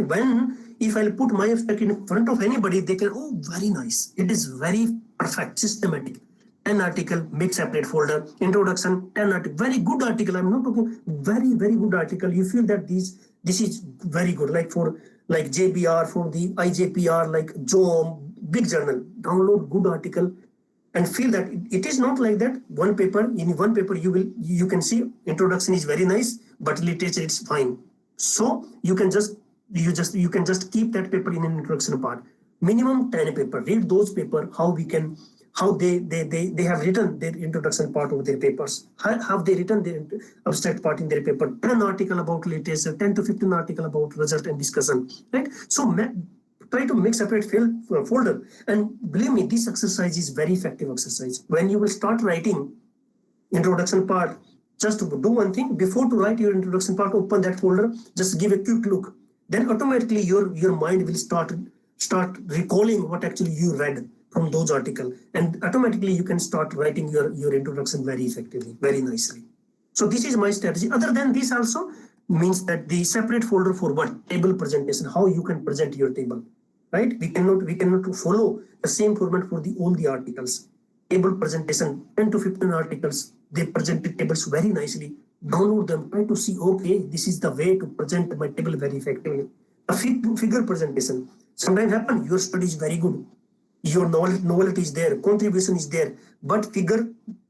If I'll put my abstract in front of anybody, they can, oh, very nice. It is very perfect, systematic. 10 article, make separate folder, introduction, 10 article, very good article. I'm not talking very good article. You feel that this is very good, like JBR, for the IJPR, like JOM, big journal, download good article and feel that it is not like that. In one paper you can see introduction is very nice, but literature is fine. So you can just keep that paper in an introduction part. Minimum 10 paper, read those paper, how they have written their introduction part of their papers. Have they written their abstract part in their paper? 10 article about literature, 10 to 15 article about result and discussion, right? So try to make separate folder. And believe me, this exercise is very effective exercise. When you will start writing introduction part, just do one thing. Before to write your introduction part, open that folder, just give a quick look. Then automatically your mind will start recalling what actually you read from those articles, and automatically you can start writing your introduction very effectively, very nicely. So this is my strategy. Other than this also means that the separate folder for what? Table presentation, how you can present your table, right? We cannot follow the same format for all the articles. Table presentation, 10 to 15 articles, they presented tables very nicely. Download them, try to see, okay, this is the way to present my table very effectively. A figure presentation, sometimes happen, your study is very good. Your novelty is there, contribution is there, but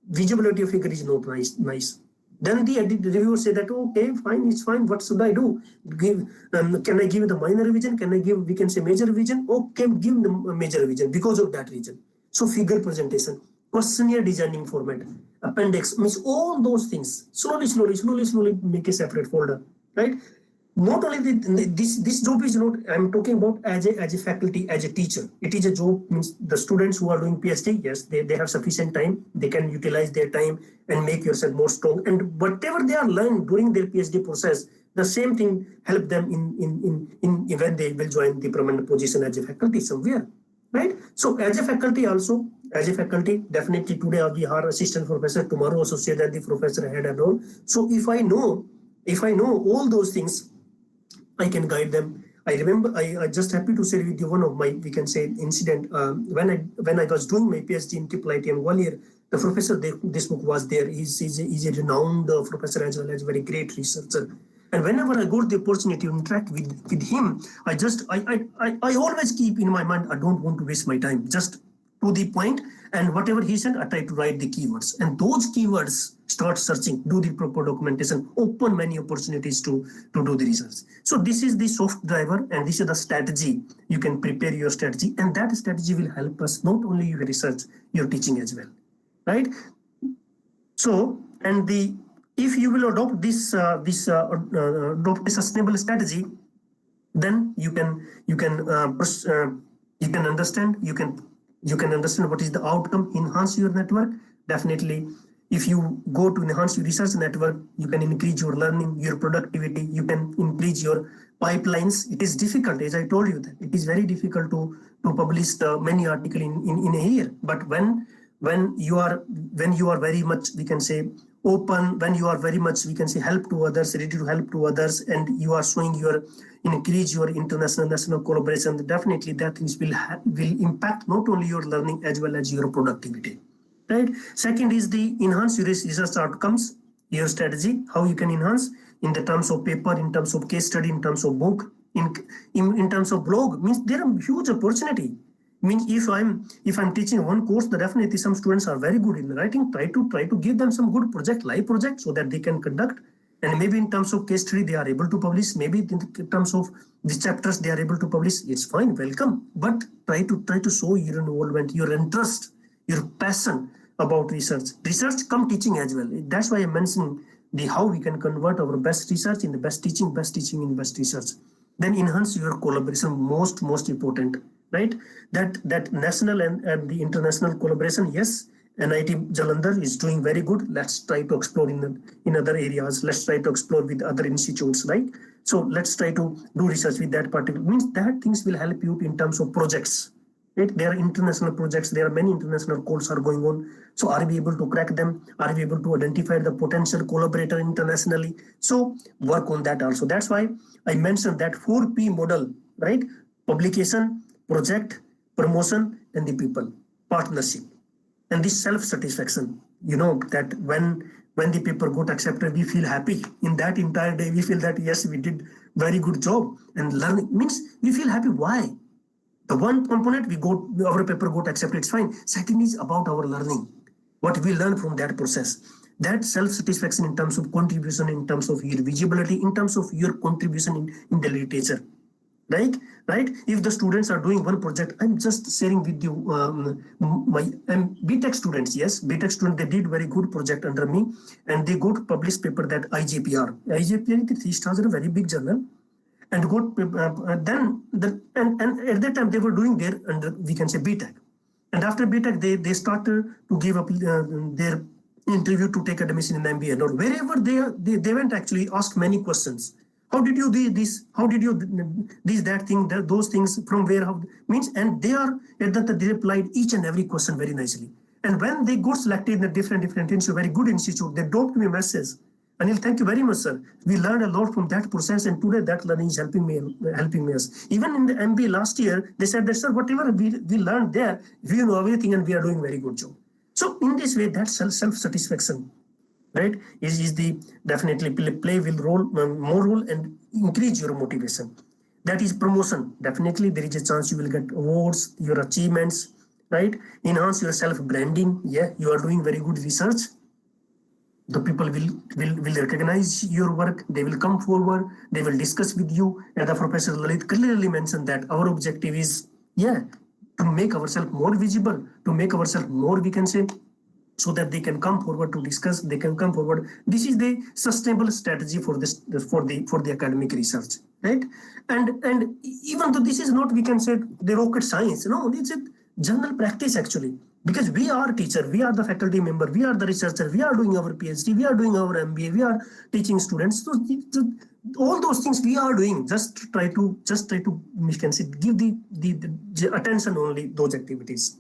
visibility of figure is not nice. Then the reviewer say that, okay, fine, it's fine. What should I do? Can I give the minor revision? Can I give, we can say, major revision? Okay, give the major revision because of that reason. So figure presentation, questionnaire designing format, appendix, means all those things. Slowly make a separate folder, right? Not only this job is not, I'm talking about as a faculty, as a teacher. It is a job, means the students who are doing PhD, yes, they have sufficient time. They can utilize their time and make yourself more strong. And whatever they are learning during their PhD process, the same thing help them in when they will join the permanent position as a faculty somewhere, right? So as a faculty also, definitely today we are assistant professor, tomorrow associate and the professor head and all. So if I know all those things, I can guide them. I remember, I just happy to share with you one of my, we can say, incident. When I was doing my PhD in IIIT and 1 year, the professor Deshmukh was there. He's a renowned professor as well as very great researcher. And whenever I got the opportunity to interact with him, I always keep in my mind, I don't want to waste my time. Just to the point, And whatever he said, I try to write the keywords. And those keywords, start searching, do the proper documentation, open many opportunities to do the research. So this is the soft driver, and this is the strategy. You can prepare your strategy, and that strategy will help us not only your research, your teaching as well, right? So, and if you will adopt this adopt a sustainable strategy, then you can understand what is the outcome, enhance your network. Definitely, if you go to enhance your research network, you can increase your learning, your productivity, you can increase your pipelines. It is difficult, as I told you, that it is very difficult to publish many articles in a year. But when you are very much, we can say, open, when you are very much, we can say, help to others, ready to help to others, and you are showing your increase your international national collaboration, definitely that things will impact not only your learning as well as your productivity, right? Second is the enhance your research outcomes, your strategy, how you can enhance in the terms of paper, in terms of case study, in terms of book, in terms of blog. Means there are huge opportunity. Means if I'm teaching one course, definitely some students are very good in writing. Try to give them some good live project, so that they can conduct. And maybe in terms of case study, they are able to publish. Maybe in terms of the chapters, they are able to publish. It's fine, welcome. But try to show your involvement, your interest, your passion about research. Research come teaching as well. That's why I mentioned how we can convert our best research in the best teaching in best research. Then enhance your collaboration, most important, right? That national and the international collaboration. Yes, NIT Jalandhar is doing very good. Let's try to explore in other areas. Let's try to explore with other institutes, right? So let's try to do research with that particular. Means that things will help you in terms of projects, right? There are international projects. There are many international calls are going on. So are we able to crack them? Are we able to identify the potential collaborator internationally? So work on that also. That's why I mentioned that 4P model, right? Publication, project, promotion, and the people, partnership. And this self-satisfaction, that when the paper got accepted, we feel happy. In that entire day, we feel that, yes, we did very good job. And learning means we feel happy. Why? The one component, our paper got accepted, it's fine. Second is about our learning, what we learn from that process. That self-satisfaction in terms of contribution, in terms of your visibility, in terms of your contribution in the literature. Right? If the students are doing one project, I'm just sharing with you my BTech students. Yes, BTech students, they did very good project under me, and they got published paper that IJPR. IJPR is 3 stars in a very big journal, and got and at that time they were doing their under, we can say, BTech, and after BTech they started to give up their interview to take admission in MBA. Or wherever they went, actually ask many questions. How did you do this? How did you that thing, those things, from where, how, means, and they are at that they replied each and every question very nicely. And when they got selected in a different institute, very good institute, they dropped me a message. Anil, thank you very much, sir. We learned a lot from that process, and today that learning is helping me us. Even in the MBA last year, they said that, sir, whatever we learned there, we know everything and we are doing very good job. So in this way, that self-satisfaction, right, is the definitely play will role more role and increase your motivation. That is promotion. Definitely there is a chance you will get awards, your achievements, right? Enhance your self-branding. Yeah, you are doing very good research. The people will recognize your work. They will come forward. They will discuss with you. And the Professor Lalit clearly mentioned that our objective is, to make ourselves more visible, to make ourselves more, we can say, so that they can come forward to discuss, they can come forward. This is the sustainable strategy for this, for the academic research, right? And even though this is not, we can say, the rocket science, no, it's a general practice actually, because we are teacher, we are the faculty member, we are the researcher, we are doing our PhD, we are doing our MBA, we are teaching students. So all those things we are doing, just try to, we can say, give the attention only those activities,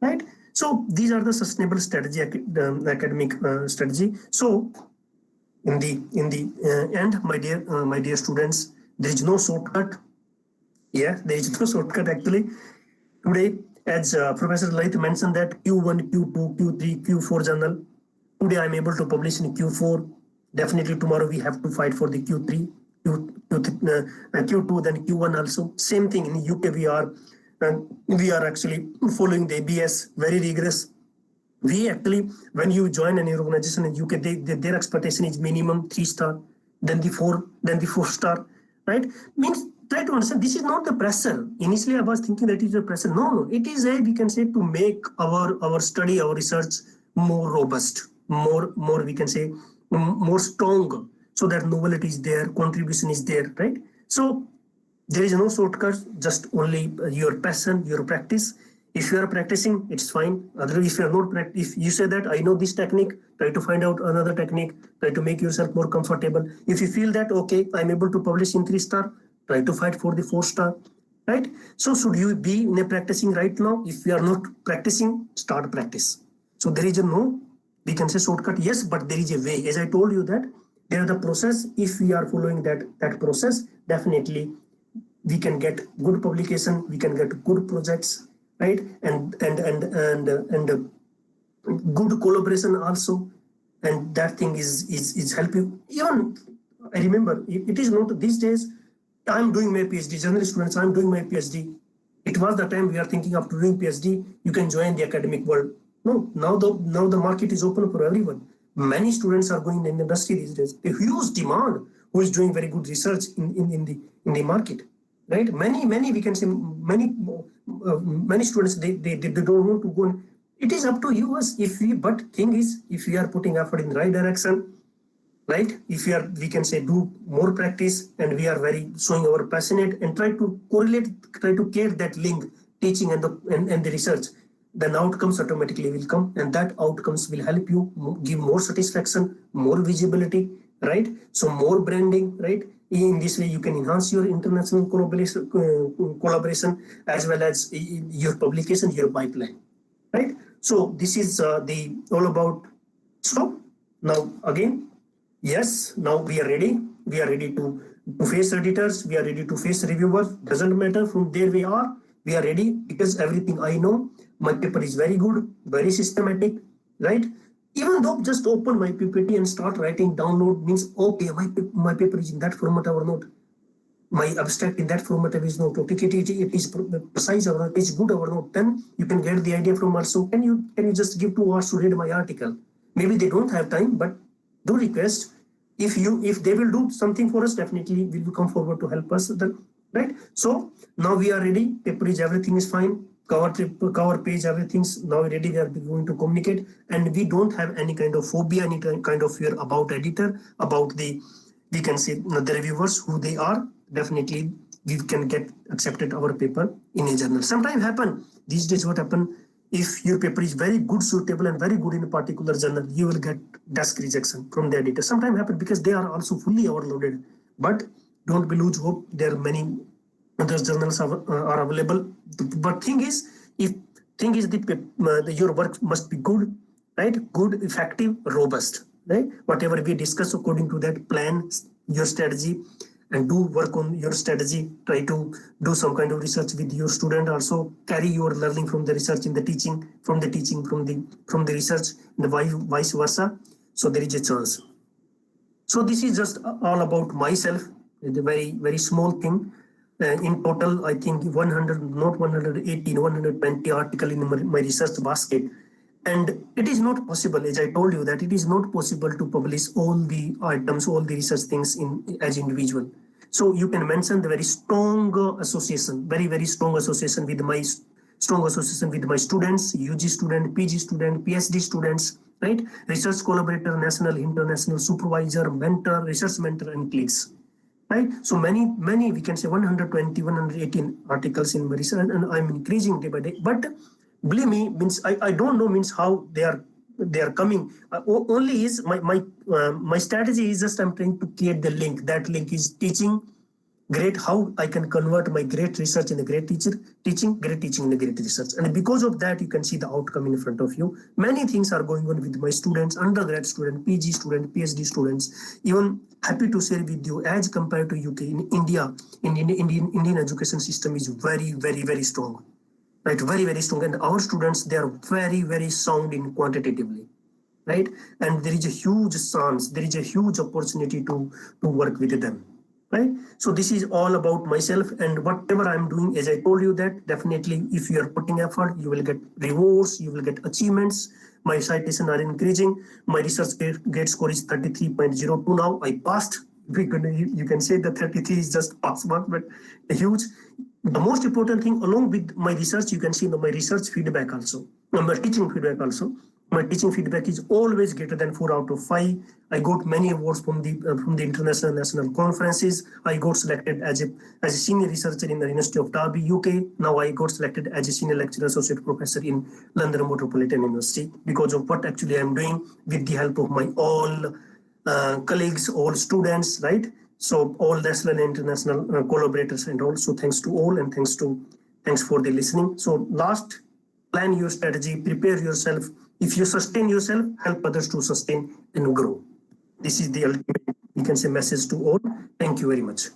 right? So these are the sustainable strategy, academic strategy. So in the end, my dear students, there is no shortcut. Yeah, there is no shortcut actually. Today, as Professor Lalit mentioned that Q1, Q2, Q3, Q4 journal. Today I'm able to publish in Q4. Definitely tomorrow we have to fight for the Q3, Q2, then Q1 also. Same thing in UK, we are and we are actually following the ABS, very rigorous. We actually, when you join an organization in UK, their expectation is minimum 3-star, then the 4-star, right? Means try to understand this is not the pressure. Initially, I was thinking that it is a pressure. No, it is a, we can say, to make our study, our research more robust, more we can say more strong, so that novelty is there, contribution is there, right? So there is no shortcut, just only your passion, your practice. If you are practicing, it's fine. Otherwise, if you are not if you say that I know this technique, try to find out another technique, try to make yourself more comfortable. If you feel that, okay, I'm able to publish in 3-star, try to fight for the 4-star, right? So should you be in a practicing right now? If you are not practicing, start practice. So there is a no, we can say shortcut, yes, but there is a way. As I told you that there is the process. If we are following that process, definitely we can get good publication, we can get good projects, right? And good collaboration also. And that thing is helping. Even I remember it is not these days. I'm doing my PhD, journalist students, I'm doing my PhD. It was the time we are thinking of doing PhD, you can join the academic world. No, now the market is open for everyone. Many students are going in the industry these days. A huge demand who is doing very good research in the market, right? Many we can say many students they don't want to go. It is up to you but thing is, if we are putting effort in the right direction, right? If we can say do more practice, and we are very showing our passionate and try to correlate, try to create that link, teaching and the research, then outcomes automatically will come, and that outcomes will help you give more satisfaction, more visibility, right? So more branding, right? In this way, you can enhance your international collaboration as well as your publication, your pipeline, right? So this is all about. So now again, yes, now we are ready. We are ready to face editors. We are ready to face reviewers. Doesn't matter from there we are ready, because everything I know, my paper is very good, very systematic, right? Even though just open my PPT and start writing, download means, okay, my paper is in that format or not. My abstract in that format is not. Okay, it is precise or not, it is good or not. Then you can get the idea from also. Can you just give 2 hours to read my article? Maybe they don't have time, but do request. If they will do something for us, definitely we will come forward to help us. Then, right? So now we are ready. Paper is, everything is fine. Cover page, everything's now ready. We are going to communicate, and we don't have any kind of phobia, any kind of fear about editor, about we can say the reviewers, who they are. Definitely we can get accepted our paper in a journal. Sometimes happen these days. What happen, if your paper is very good, suitable and very good in a particular journal, you will get desk rejection from the editor. Sometimes happen because they are also fully overloaded. But don't lose hope. There are many other journals are available. But thing is your work must be good, right? Good, effective, robust, right? Whatever we discuss, according to that, plan your strategy and do work on your strategy. Try to do some kind of research with your student. Also carry your learning from the research in the teaching, from the research, and vice versa. So there is a chance. So this is just all about myself. The very, very small thing. In total, I think 120 article in my research basket. And it is not possible, as I told you, that it is not possible to publish all the items, all the research things as individual. So you can mention the very strong association, very, very strong association with my students, UG student, PG student, PhD students, right? Research collaborator, national, international, supervisor, mentor, research mentor, and colleagues. Right? So many, we can say 120, 118 articles in my research, and I'm increasing day by day. But believe me, means I don't know means how they are coming. Only is my strategy is just I'm trying to create the link. That link is teaching great, how I can convert my great research in a great teaching, great teaching in a great research. And because of that, you can see the outcome in front of you. Many things are going on with my students, undergrad student, PG student, PhD students. Even happy to share with you, as compared to UK, in India, Indian education system is very, very, very strong. Right, very, very strong. And our students, they are very, very sound in quantitatively. Right, and there is a huge chance, there is a huge opportunity to work with them. right? So this is all about myself and whatever I'm doing. As I told you that definitely if you are putting effort, you will get rewards, you will get achievements. My citation are increasing. My research grade score is 33.02 now. I passed. You can say that 33 is just pass mark, but huge. The most important thing along with my research, you can see my research feedback also, my teaching feedback also. My teaching feedback is always greater than 4 out of 5. I got many awards from the international national conferences. I got selected as a senior researcher in the University of Derby, UK. Now I got selected as a senior lecturer associate professor in London Metropolitan University because of what actually I'm doing with the help of my all colleagues, all students, right? So all national and international collaborators, and also thanks to all, and thanks for the listening. So last, plan your strategy, prepare yourself. If you sustain yourself, help others to sustain and grow. This is the ultimate, you can say, message to all. Thank you very much.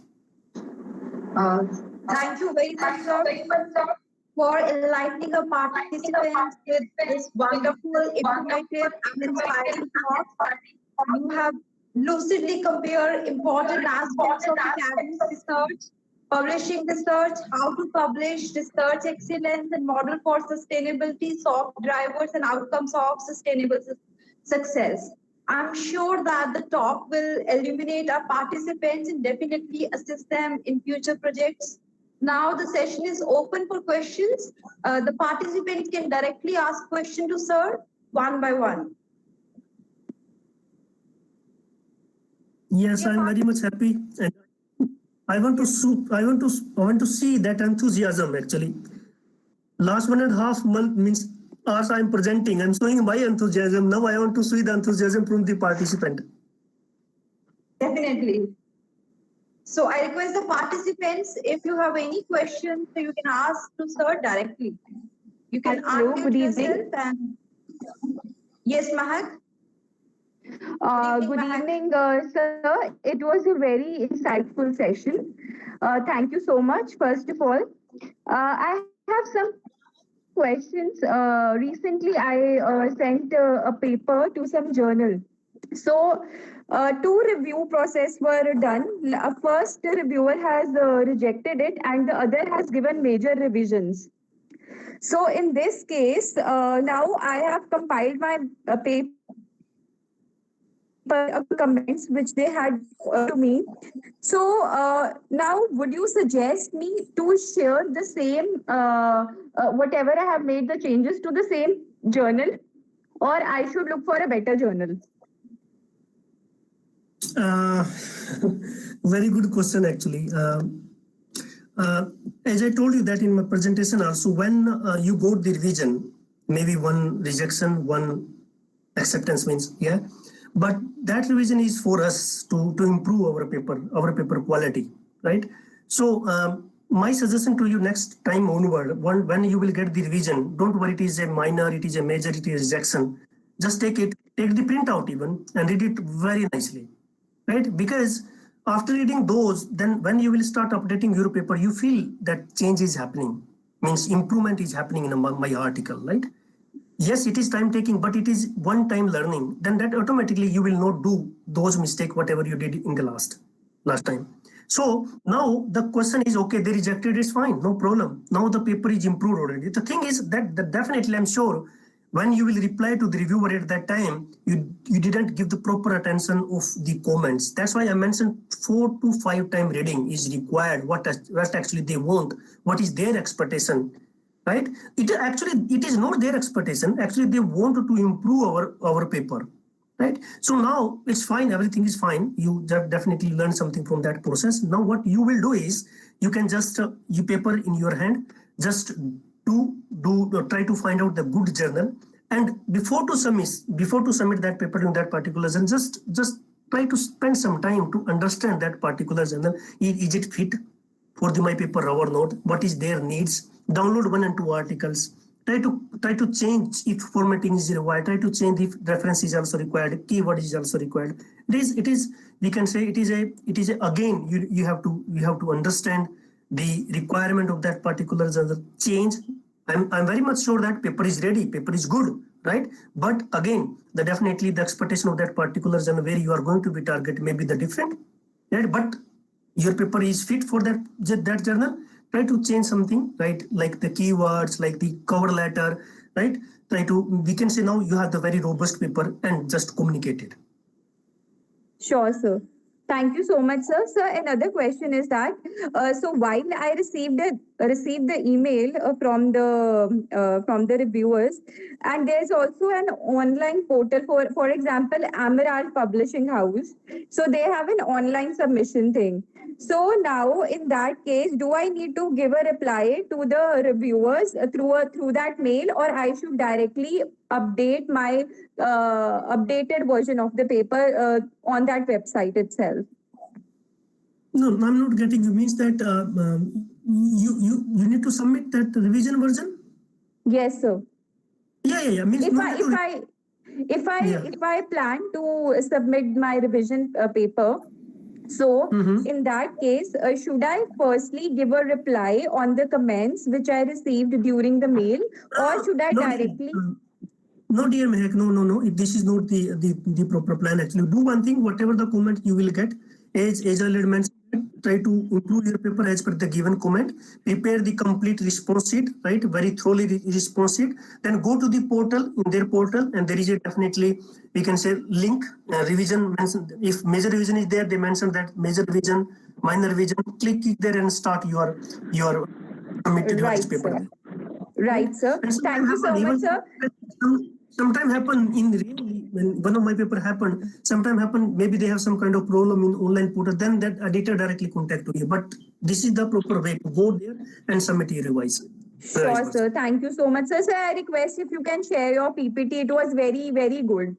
Thank you very much, sir, for enlightening our participants with this wonderful, informative, and inspiring talk. You have lucidly compared important aspects of academic research, publishing research, how to publish, research excellence, and model for sustainability, soft drivers, and outcomes of sustainable success. I'm sure that the talk will illuminate our participants and definitely assist them in future projects. Now the session is open for questions. The participants can directly ask questions to sir one by one. Yes, I'm very much happy. And I want to see that enthusiasm actually. Last 1.5 months means as I'm presenting, I'm showing my enthusiasm. Now I want to see the enthusiasm from the participant. Definitely. So I request the participants, if you have any questions, so you can ask to sir directly. You can unmute yourself and yes, Mahak. Good evening, sir. It was a very insightful session. Thank you so much, first of all. I have some questions. Recently, I sent a paper to some journal. So, 2 review process were done. First, the reviewer has rejected it, and the other has given major revisions. So, in this case, now I have compiled my paper. Comments which they had to me. So now would you suggest me to share the same, whatever I have made the changes to the same journal, or I should look for a better journal? Very good question actually. As I told you that in my presentation also, when you got the revision, maybe one rejection, one acceptance means, yeah. But that revision is for us to improve our paper quality, right? So my suggestion to you next time onward, when you will get the revision, don't worry, it is a minor, it is a major, it is rejection. Just take the printout even and read it very nicely, right? Because after reading those, then when you will start updating your paper, you feel that change is happening, means improvement is happening in my article, right? Yes, it is time taking, but it is one time learning. Then that automatically you will not do those mistakes, whatever you did in the last time. So now the question is, okay, they rejected, it's fine, no problem. Now the paper is improved already. The thing is that definitely I'm sure when you will reply to the reviewer at that time, you didn't give the proper attention of the comments. That's why I mentioned 4 to 5 time reading is required. What actually they want, what is their expectation. Right? It is not their expectation. Actually, they want to improve our paper. Right? So now it's fine. Everything is fine. You definitely learn something from that process. Now what you will do is you can just you paper in your hand. Just try to find out the good journal, and before to submit that paper in that particular journal, just try to spend some time to understand that particular journal. Is it fit for my paper or not? What is their needs? Download 1 and 2 articles. Try to change if formatting is required. Try to change if reference is also required. Keyword is also required. It is we can say it is a again you have to understand the requirement of that particular journal. Change. I'm very much sure that paper is ready. Paper is good, right? But again, definitely the expectation of that particular journal where you are going to be targeted may be the different, right? But your paper is fit for that journal, try to change something, right? Like the keywords, like the cover letter, right? We can say now you have the very robust paper and just communicate it. Sure, sir. Thank you so much, sir. Sir, another question is that so while I received the email from the reviewers, and there's also an online portal for example, Emerald Publishing House. So they have an online submission thing. So now in that case, do I need to give a reply to the reviewers through that mail, or I should directly update my updated version of the paper on that website itself? No, I'm not getting you. Means that you need to submit that revision version? Yes, sir. Yeah. Means if I plan to submit my revision paper, so in that case, should I firstly give a reply on the comments which I received during the mail, or should I directly? No, dear Mehak, no. This is not the proper plan. Actually, do one thing. Whatever the comment you will get, as I mentioned, try to improve your paper as per the given comment. Prepare the complete response sheet, right? Very thoroughly response sheet. Then go to the portal, in their portal, and there is a definitely, we can say, link revision. If major revision is there, they mention that major revision, minor revision. Click there and start your submitted Right, paper. sir. Right, sir. Thank you so much, sir. Sometime happen in really when one of my paper happened. Sometime happen maybe they have some kind of problem in online portal. Then that editor directly contact you. But this is the proper way to go there and submit your revise. Sure, sir. Thank you so much, sir. Sir, I request if you can share your PPT. It was very, very good.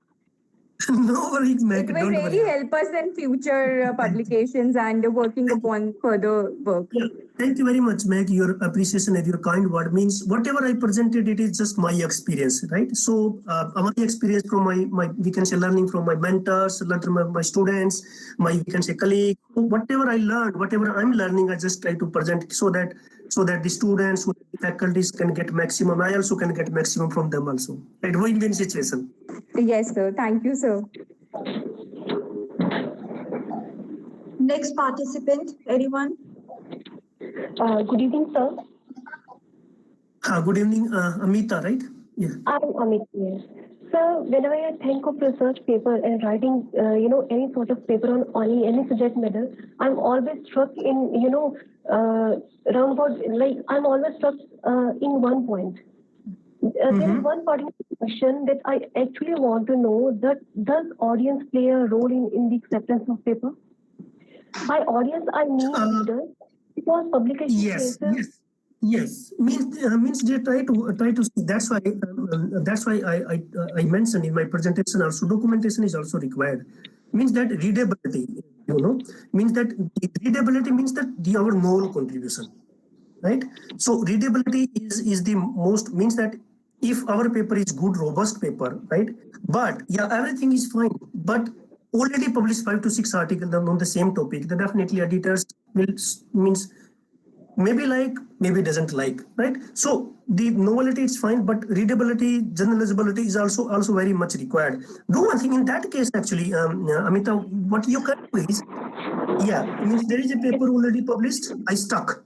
No worries, Mac. It will really help us in future publications and working upon further work. Yeah, thank you very much, Meg. Your appreciation and your kind word means whatever I presented, it is just my experience, right? So, my experience from my we can say learning from my mentors, my students, we can say colleague, whatever I learned, whatever I'm learning, I just try to present so that the students, so that the faculties can get maximum. I also can get maximum from them also. Right? Win-win situation. Yes, sir. Thank you, sir. Next participant, anyone? Good evening, sir. Good evening, Amita, right? Yeah. I'm Amit. Yes. Sir, whenever I think of research paper and writing, any sort of paper on any subject matter, I'm always struck in, roundabout, like I'm always struck in one point. There is one particular question that I actually want to know, that does audience play a role in the acceptance of paper? By audience, I mean readers, because publication Yes. Means they try to. That's why I mentioned in my presentation also documentation is also required. Means that readability, means that readability means that our moral contribution, right? So readability is the most, means that if our paper is good, robust paper, right? But yeah, everything is fine, but already published 5 to 6 articles on the same topic, then definitely editors will means maybe like, maybe doesn't like, right? So the novelty is fine, but readability, generalizability is also very much required. Do one thing in that case, actually, Amita, what you can do is, means there is a paper already published, I stuck.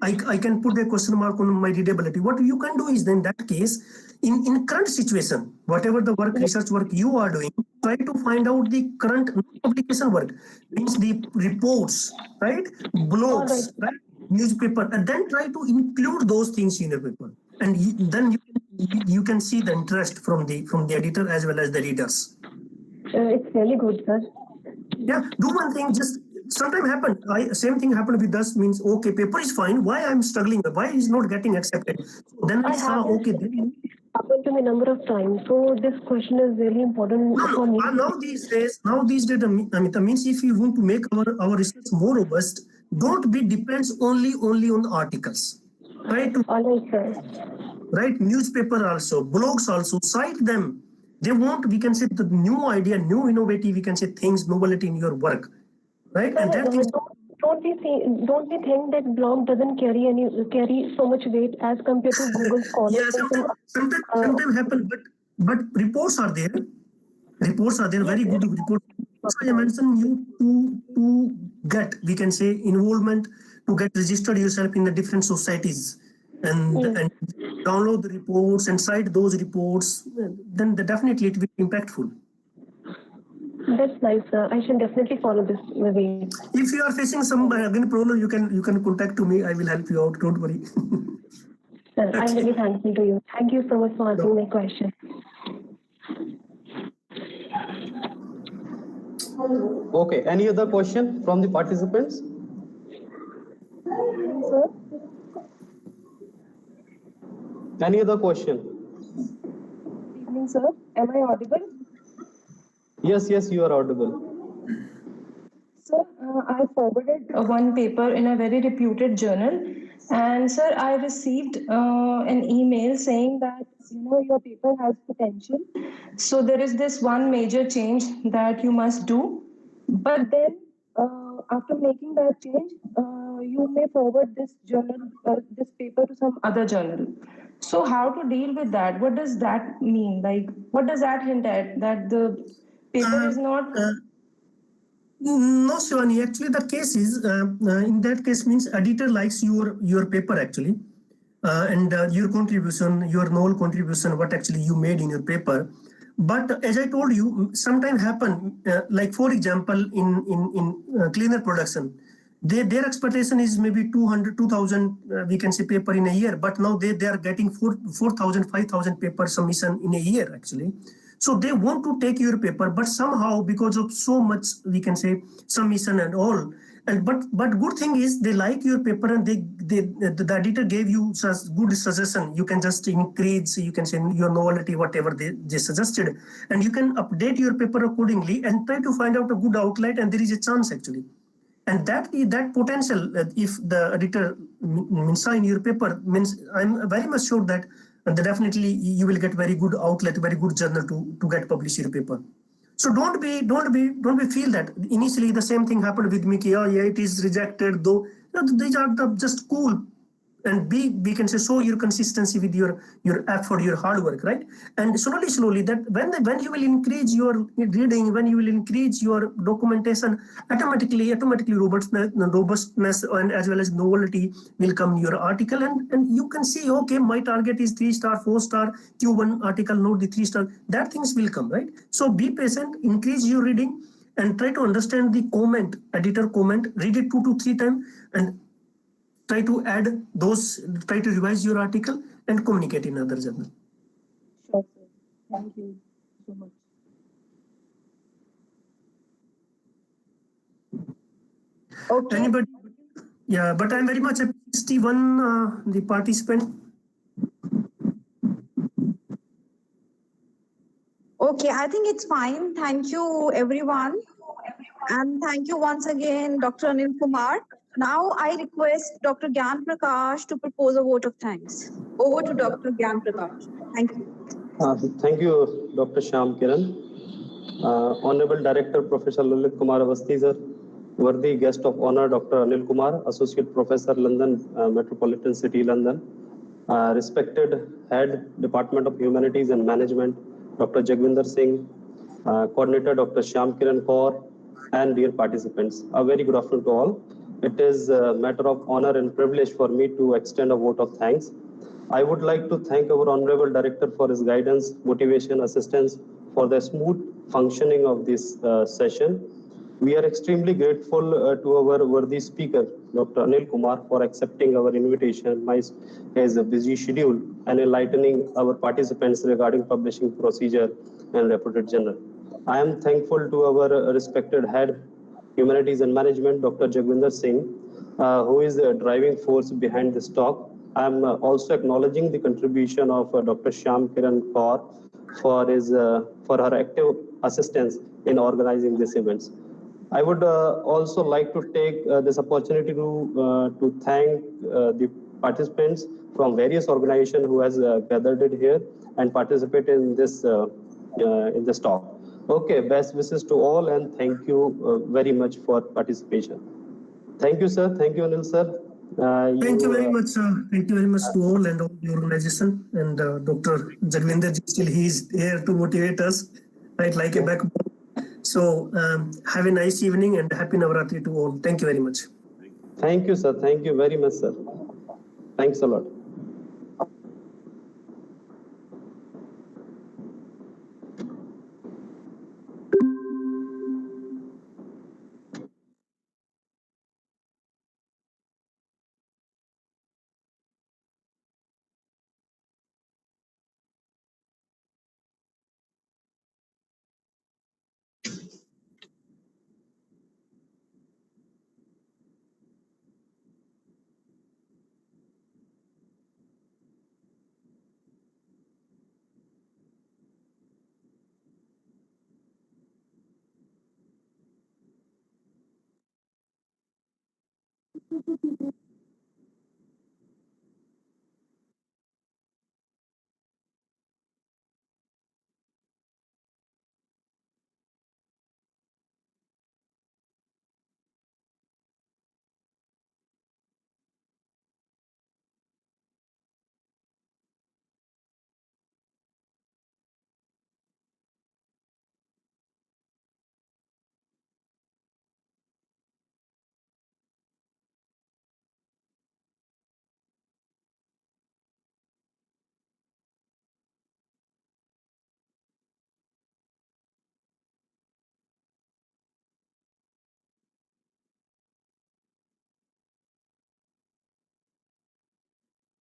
I can put a question mark on my readability. What you can do is, then that case, in current situation, whatever the work, research work you are doing, try to find out the current publication work, means the reports, right? Blogs, right? Newspaper, and then try to include those things in your paper, and then you can see the interest from the editor as well as the readers. It's really good, sir. Yeah, do one thing. Just sometimes happen. Same thing happened with us. Means okay, paper is fine. Why I'm struggling? Why is not getting accepted? So then I saw okay. Happened to me a number of times. So this question is really important for me. Now these days, Amita, means if you want to make our research more robust, don't be depends only on the articles, right? All right, sir. Right, newspaper also, blogs also, cite them. They want, we can say, the new idea, new innovative, we can say things, novelty in your work, right? Sir, and that don't we think that blog doesn't carry so much weight as compared to Google Scholar? Yeah, sometimes happen, but reports are there. Reports are there, very good reports. So I mentioned you to get, we can say, involvement to get registered yourself in the different societies and download the reports and cite those reports, then definitely it will be impactful. That's nice, sir. I should definitely follow this way. If you are facing some again problem, you can contact to me. I will help you out. Don't worry. Sir, I'm really thankful to you. Thank you so much for answering my question. Okay, any other question from the participants? Sir? Any other question? Good evening, sir. Am I audible? Yes, you are audible. Sir, I forwarded one paper in a very reputed journal, and sir, I received an email saying that your paper has potential. So there is this one major change that you must do, but then after making that change, you may forward this journal, this paper to some other journal. So how to deal with that? What does that mean? Like, what does that hint at? That the paper is not. No, Shivani. Actually, the case is in that case means editor likes your paper actually, and your contribution, your novel contribution, what actually you made in your paper. But as I told you, sometimes happen like for example in cleaner production, their expectation is maybe 2,000 we can say paper in a year, but now they are getting 4,000 5,000 paper submission in a year actually. So they want to take your paper, but somehow because of so much we can say submission and all, and but good thing is they like your paper and the editor gave you such good suggestion. You can just increase, you can say your novelty, whatever they suggested, and you can update your paper accordingly and try to find out a good outlet, and there is a chance actually. And that potential, if the editor saw in your paper, means I'm very much sure that definitely you will get very good outlet, very good journal to get published your paper. So don't be feel that initially the same thing happened with me. Yeah, it is rejected though. These are just cool. And we can say show your consistency with your effort, your hard work, right? And slowly that when you will increase your reading, when you will increase your documentation, automatically robustness and as well as novelty will come in your article, and you can see, okay, my target is 3-star, 4-star, Q1 article, not the 3-star. That things will come, right? So be patient, increase your reading, and try to understand the comment, editor comment, read it 2 to 3 times, and try to add those, try to revise your article and communicate in other journal. Sure, sir. Thank you so much. Okay. Anybody? Yeah, but I'm very much happy. 61 the participant. Okay, I think it's fine. Thank you, everyone. And thank you once again, Dr. Anil Kumar. Now I request Dr. Gyan Prakash to propose a vote of thanks. Over to Dr. Gyan Prakash. Thank you. Thank you, Dr. Shyam Kiran. Honorable Director, Professor Lalit Kumar Awasthi, sir. Worthy guest of honor, Dr. Anil Kumar, Associate Professor, London, Metropolitan City, London. Respected Head, Department of Humanities and Management, Dr. Jagvinder Singh, Coordinator, Dr. Shyam Kiran Kaur, and dear participants. A very good afternoon to all. It is a matter of honor and privilege for me to extend a vote of thanks. I would like to thank our Honorable Director for his guidance, motivation, assistance for the smooth functioning of this session. We are extremely grateful to our worthy speaker, Dr. Anil Kumar, for accepting our invitation, his busy schedule, and enlightening our participants regarding publishing procedure and Reputed journal. I am thankful to our respected head, Humanities and Management, Dr. Jagvinder Singh, who is the driving force behind this talk. I am also acknowledging the contribution of Dr. Shyam Kiran Kaur for her active assistance in organizing these events. I would also like to take this opportunity to thank the participants from various organizations who has gathered it here and participated in this talk. Okay, best wishes to all, and thank you very much for participation. Thank you, sir. Thank you, Anil, sir. Thank you very much, sir. Thank you very much to all and all the organization. And Dr. Jagvinder, still he is here to motivate us, right, like a backbone. So have a nice evening and happy Navaratri to all. Thank you very much. Thank you, sir. Thank you very much, sir. Thanks a lot.